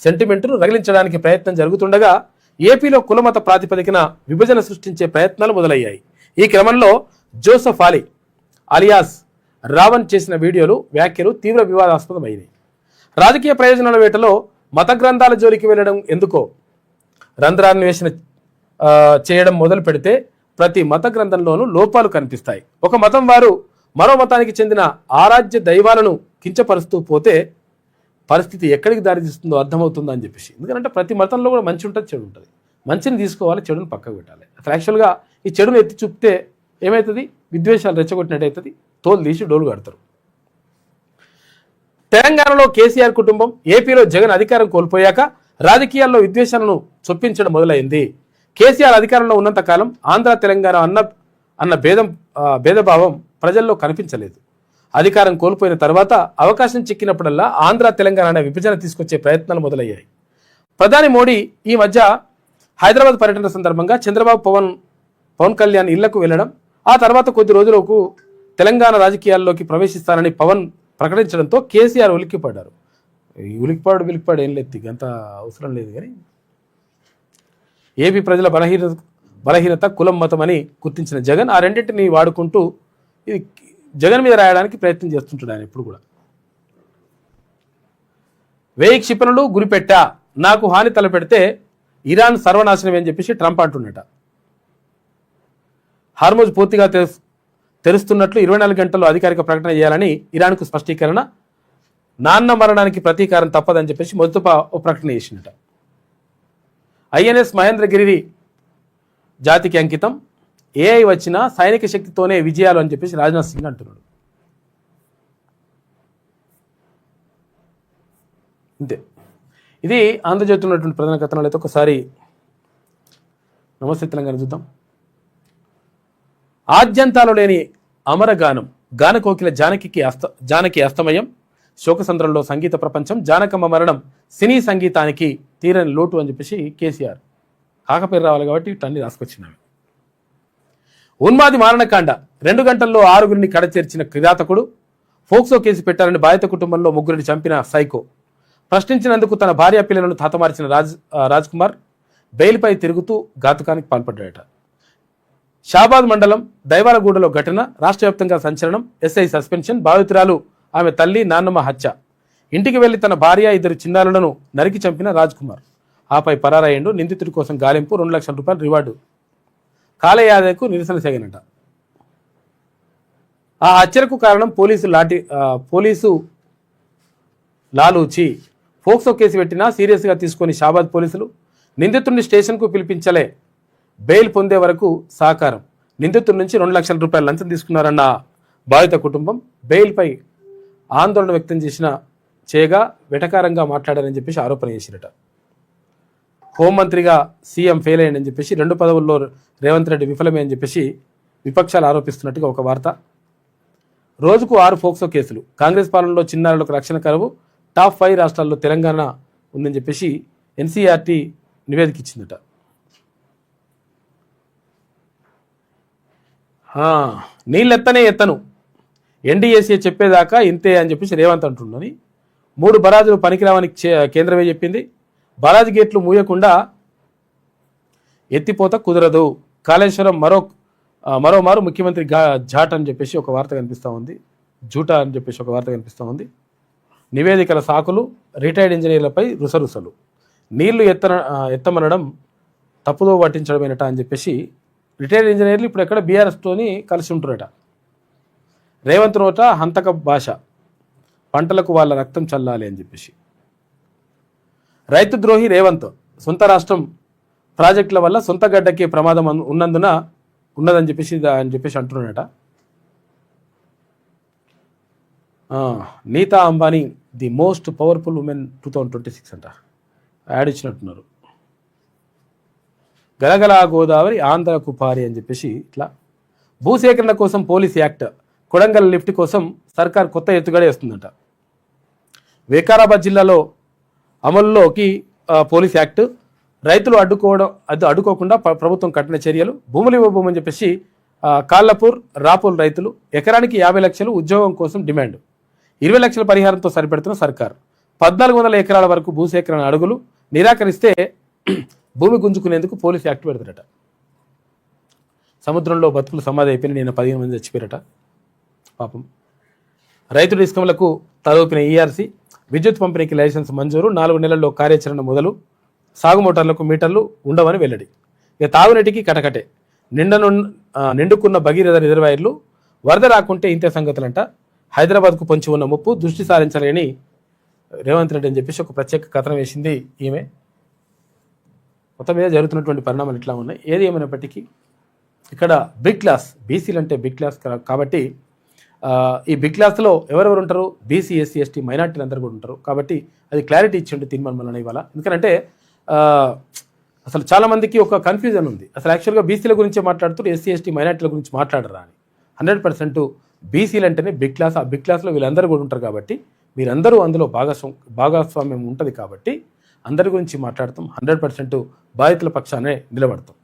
సెంటిమెంట్ను రగిలించడానికి ప్రయత్నం జరుగుతుండగా ఏపీలో కులమత ప్రాతిపదికన విభజన సృష్టించే ప్రయత్నాలు మొదలయ్యాయి. ఈ క్రమంలో జోసెఫ్ అలీ అలియాస్ రావణ్ చేసిన వ్యాఖ్యలు తీవ్ర వివాదాస్పదమైనవి. రాజకీయ ప్రయోజనాల వేటలో మత గ్రంథాల జోలికి వెళ్ళడం ఎందుకో రంధ్రాన్వేషణ చేయడం మొదలు పెడితే ప్రతి మత గ్రంథంలోనూ లోపాలు కనిపిస్తాయి. ఒక మతం వారు మరో మతానికి చెందిన ఆరాధ్య దైవాలను కించపరుస్తూ పోతే పరిస్థితి ఎక్కడికి దారితీస్తుందో అర్థమవుతుందో అని చెప్పేసి. ఎందుకంటే ప్రతి మతంలో కూడా మంచి ఉంటుంది, చెడు ఉంటుంది. మంచిని తీసుకోవాలి, చెడుని పక్కకు పెట్టాలి. అసలు యాక్చువల్గా ఈ చెడుని ఎత్తి చూపితే ఏమవుతుంది? విద్వేషాలు రెచ్చగొట్టినట్టు అవుతుంది. తోలు తీసి డోలు కడతారు. తెలంగాణలో కేసీఆర్ కుటుంబం, ఏపీలో జగన్ అధికారం కోల్పోయాక రాజకీయాల్లో విద్వేషాలను చొప్పించడం మొదలైంది. కేసీఆర్ అధికారంలో ఉన్నంత కాలం ఆంధ్ర తెలంగాణ అన్న భేదభావం ప్రజల్లో కనిపించలేదు. అధికారం కోల్పోయిన తర్వాత అవకాశం చిక్కినప్పుడల్లా ఆంధ్ర తెలంగాణ అనే విభజన తీసుకొచ్చే ప్రయత్నాలు మొదలయ్యాయి. ప్రధాని మోడీ ఈ మధ్య హైదరాబాద్ పర్యటన సందర్భంగా చంద్రబాబు పవన్ కళ్యాణ్ ఇళ్లకు వెళ్లడం, ఆ తర్వాత కొద్ది రోజులకు తెలంగాణ రాజకీయాల్లోకి ప్రవేశిస్తానని పవన్ ప్రకటించడంతో కేసీఆర్ ఉలిక్కిపడ్డారు. ఈ ఉలిక్కిపాడు ఏం లేదు, అంత అవసరం లేదు. కానీ ఏపీ ప్రజల బలహీనత కులం మతం అని గుర్తించిన జగన్ ఆ రెండింటిని వాడుకుంటూ ఇది జగన్ మీద రాయడానికి ప్రయత్నం చేస్తుంటాడు ఆయన ఎప్పుడు కూడా. 1000 క్షిపణులు గురిపెట్టా, నాకు హాని తలపెడితే ఇరాన్ సర్వనాశనం అని చెప్పేసి ట్రంప్ అంటున్నట. హార్మోజ్ పూర్తిగా తెరుస్తున్నట్లు 24 గంటల్లో అధికారిక ప్రకటన చేయాలని ఇరాన్కు స్పష్టీకరణ. నాన్న మరణానికి ప్రతీకారం తప్పదని చెప్పేసి మొదట ఓ ప్రకటన చేసినట. ఐఎన్ఎస్ మహేంద్రగిరి జాతికి అంకితం, ఏఐ వచ్చినా సైనిక శక్తితోనే విజయాలు అని చెప్పేసి రాజ్నాథ్ సింగ్ అంటున్నాడు. అంతే. ఇది ఆంధ్రజ్యోతిలో ఉన్నటువంటి ప్రధాన కథనాలు. అయితే ఒకసారి నమస్తే తెలంగాణ చూద్దాం. ఆద్యంతాలు లేని అమరగానం, గానకోకిల జానకి అస్తమయం, శోకసంద్రంలో సంగీత ప్రపంచం, జానకమ్మ మరణం సినీ సంగీతానికి తీరని లోటు అని చెప్పేసి కేసీఆర్ కాకపేరు రావాలి కాబట్టి ఇవన్నీ రాసుకొచ్చినాడు. ఉన్మాది మారణకాండ, 2 గంటల్లో 6గురిని కడచేర్చిన కిరాతకుడు, ఫోక్సో కేసు పెట్టారని బాధిత కుటుంబంలో 3గురిని చంపిన సైకో, ప్రశ్నించినందుకు తన భార్య పిల్లలను తాతమార్చిన రాజ్ కుమార్ బెయిల్పై తిరుగుతూ ఘాతుకానికి పాల్పడ్డాడట. షాబాద్ మండలం దైవాలగూడలో ఘటన, రాష్ట్ర వ్యాప్తంగా సంచలనం, ఎస్ఐ సస్పెన్షన్, బాధితురాలు ఆమె తల్లి నాన్నమ్మ హత్య. ఇంటికి వెళ్లి తన భార్య 2 చిన్నారులను నరికి చంపిన రాజ్ కుమార్ ఆపై పరారయ్యండు. నిందితుడి కోసం గాలింపు, 2 లక్షల రూపాయల రివార్డు. కాలయాదకు నిరసన సాగినట. ఆ హత్యలకు కారణం పోలీసు లాలూచి. ఫోక్సో కేసు పెట్టినా సీరియస్గా తీసుకొని షాబాద్ పోలీసులు నిందితుడిని స్టేషన్కు పిలిపించలే, బెయిల్ పొందే వరకు సహకారం. నిందితుడి నుంచి 2 లక్షల రూపాయల లంచం తీసుకున్నారన్న బాధిత కుటుంబం బెయిల్పై ఆందోళన వ్యక్తం చేయగా వెటకారంగా మాట్లాడారని చెప్పేసి ఆరోపణ చేసిరట. హోంమంత్రిగా సీఎం ఫెయిల్ అయ్యాడని చెప్పేసి 2 పదవుల్లో రేవంత్ రెడ్డి విఫలమే అని చెప్పేసి విపక్షాలు ఆరోపిస్తున్నట్టుగా ఒక వార్త. రోజుకు 6 ఫోక్సో కేసులు, కాంగ్రెస్ పాలనలో చిన్నారులకు రక్షణ కరువు, టాప్ 5 రాష్ట్రాల్లో తెలంగాణ ఉందని చెప్పేసి ఎన్సీఆర్టీ నివేదిక ఇచ్చిందట. ఎత్తను ఎన్డీఏసీ చెప్పేదాకా ఇంతే అని చెప్పేసి రేవంత్ అంటుండని 3 బరాజులు పనికిరావని కేంద్రమే చెప్పింది. బరాజు గేట్లు మూయకుండా ఎత్తిపోత కుదరదు. కాళేశ్వరం మరోమారు ముఖ్యమంత్రి జాట్ అని చెప్పేసి ఒక వార్త కనిపిస్తూ ఉంది. జూటా అని చెప్పేసి ఒక వార్త కనిపిస్తూ ఉంది. నివేదికల సాకులు, రిటైర్డ్ ఇంజనీర్లపై రుసరుసలు, నీళ్లు ఎత్తమనడం తప్పుదో పట్టించడమేనట అని చెప్పేసి రిటైర్డ్ ఇంజనీర్లు ఇప్పుడు ఎక్కడ బీఆర్ఎస్తోని కలిసి ఉంటున్నారట. రేవంత్ నోట హంతక భాష, పంటలకు వాళ్ళ రక్తం చల్లాలి అని చెప్పేసి. రైతు ద్రోహి రేవంత్, సొంత రాష్ట్రం ప్రాజెక్టుల వల్ల సొంత గడ్డకి ప్రమాదం ఉన్నదని చెప్పేసి అంటున్నాడట. Nita Ambani the most powerful women 2026 అంట యాడ్ ఇచ్చినట్టున్నారు. గలగలా గోదావరి ఆంధ్రకు పారి అని చెప్పేసి ఇట్లా. భూసేకరణ కోసం పోలీస్ యాక్ట్, కొడంగల్ లిఫ్ట్ కోసం సర్కార్ కొత్త ఎత్తుగడ వేస్తుందంట. వికారాబాద్ జిల్లాలో అమలులోకి పోలీస్ యాక్ట్, రైతులు అడ్డుకోకుండా ప్రభుత్వం కఠిన చర్యలు, భూములు ఇవ్వబోమని చెప్పేసి కాళ్ళపూర్ రాపూర్ రైతులు ఎకరానికి 50 లక్షలు ఉద్యోగం కోసం డిమాండ్, 20 లక్షల పరిహారంతో సరిపెడుతున్న సర్కార్, 1400 ఎకరాల వరకు భూసేకరణ అడుగులు, నిరాకరిస్తే భూమి గుంజుకునేందుకు పోలీస్ యాక్ట్ పెడతారట. సముద్రంలో బతుకులు సమాధి అయిపోయిన నిన్న 15 మంది చచ్చిపోయారట పాపం. రైతు డిస్కంలకు తలూపిన ఈఆర్సీ, విద్యుత్ పంపిణీకి లైసెన్స్ మంజూరు, 4 నెలల్లో కార్యాచరణ మొదలు, సాగు మోటార్లకు మీటర్లు ఉండవని వెల్లడి. ఇక తాగునీటికి కటకటే, నిండుకున్న భగీరథ రిజర్వాయర్లు, వరద రాకుంటే ఇంతే సంగతులంట. హైదరాబాద్కు పొంచి ఉన్న ముప్పు దృష్టి సారించాలని రేవంత్ రెడ్డి అని చెప్పేసి ఒక ప్రత్యేక కథనం వేసింది ఈమె. మొత్తం మీద జరుగుతున్నటువంటి పరిణామాలు ఇట్లా ఉన్నాయి. ఏది ఏమైనప్పటికీ ఇక్కడ బిగ్ క్లాస్, బీసీలు అంటే బిగ్ క్లాస్ కాబట్టి ఈ బిగ్ క్లాస్లో ఎవరెవరు ఉంటారు, బీసీ, ఎస్సీ, ఎస్టీ, మైనార్టీలు అందరూ కూడా ఉంటారు. కాబట్టి అది క్లారిటీ ఇచ్చిండు తీర్మానం ఇవాళ. ఎందుకంటే అసలు చాలామందికి ఒక కన్ఫ్యూజన్ ఉంది. అసలు యాక్చువల్గా బీసీల గురించే మాట్లాడుతూ ఎస్సీ, ఎస్టీ, మైనార్టీల గురించి మాట్లాడరా అని. 100% బీసీలు అంటేనే బిగ్ క్లాస్. ఆ బిగ్ క్లాస్లో వీళ్ళందరూ కూడా ఉంటారు కాబట్టి మీరందరూ అందులో భాగస్వామ్యం ఉంటుంది కాబట్టి అందరి గురించి మాట్లాడతాం. 100% బాధితుల పక్షానే నిలబడతాం.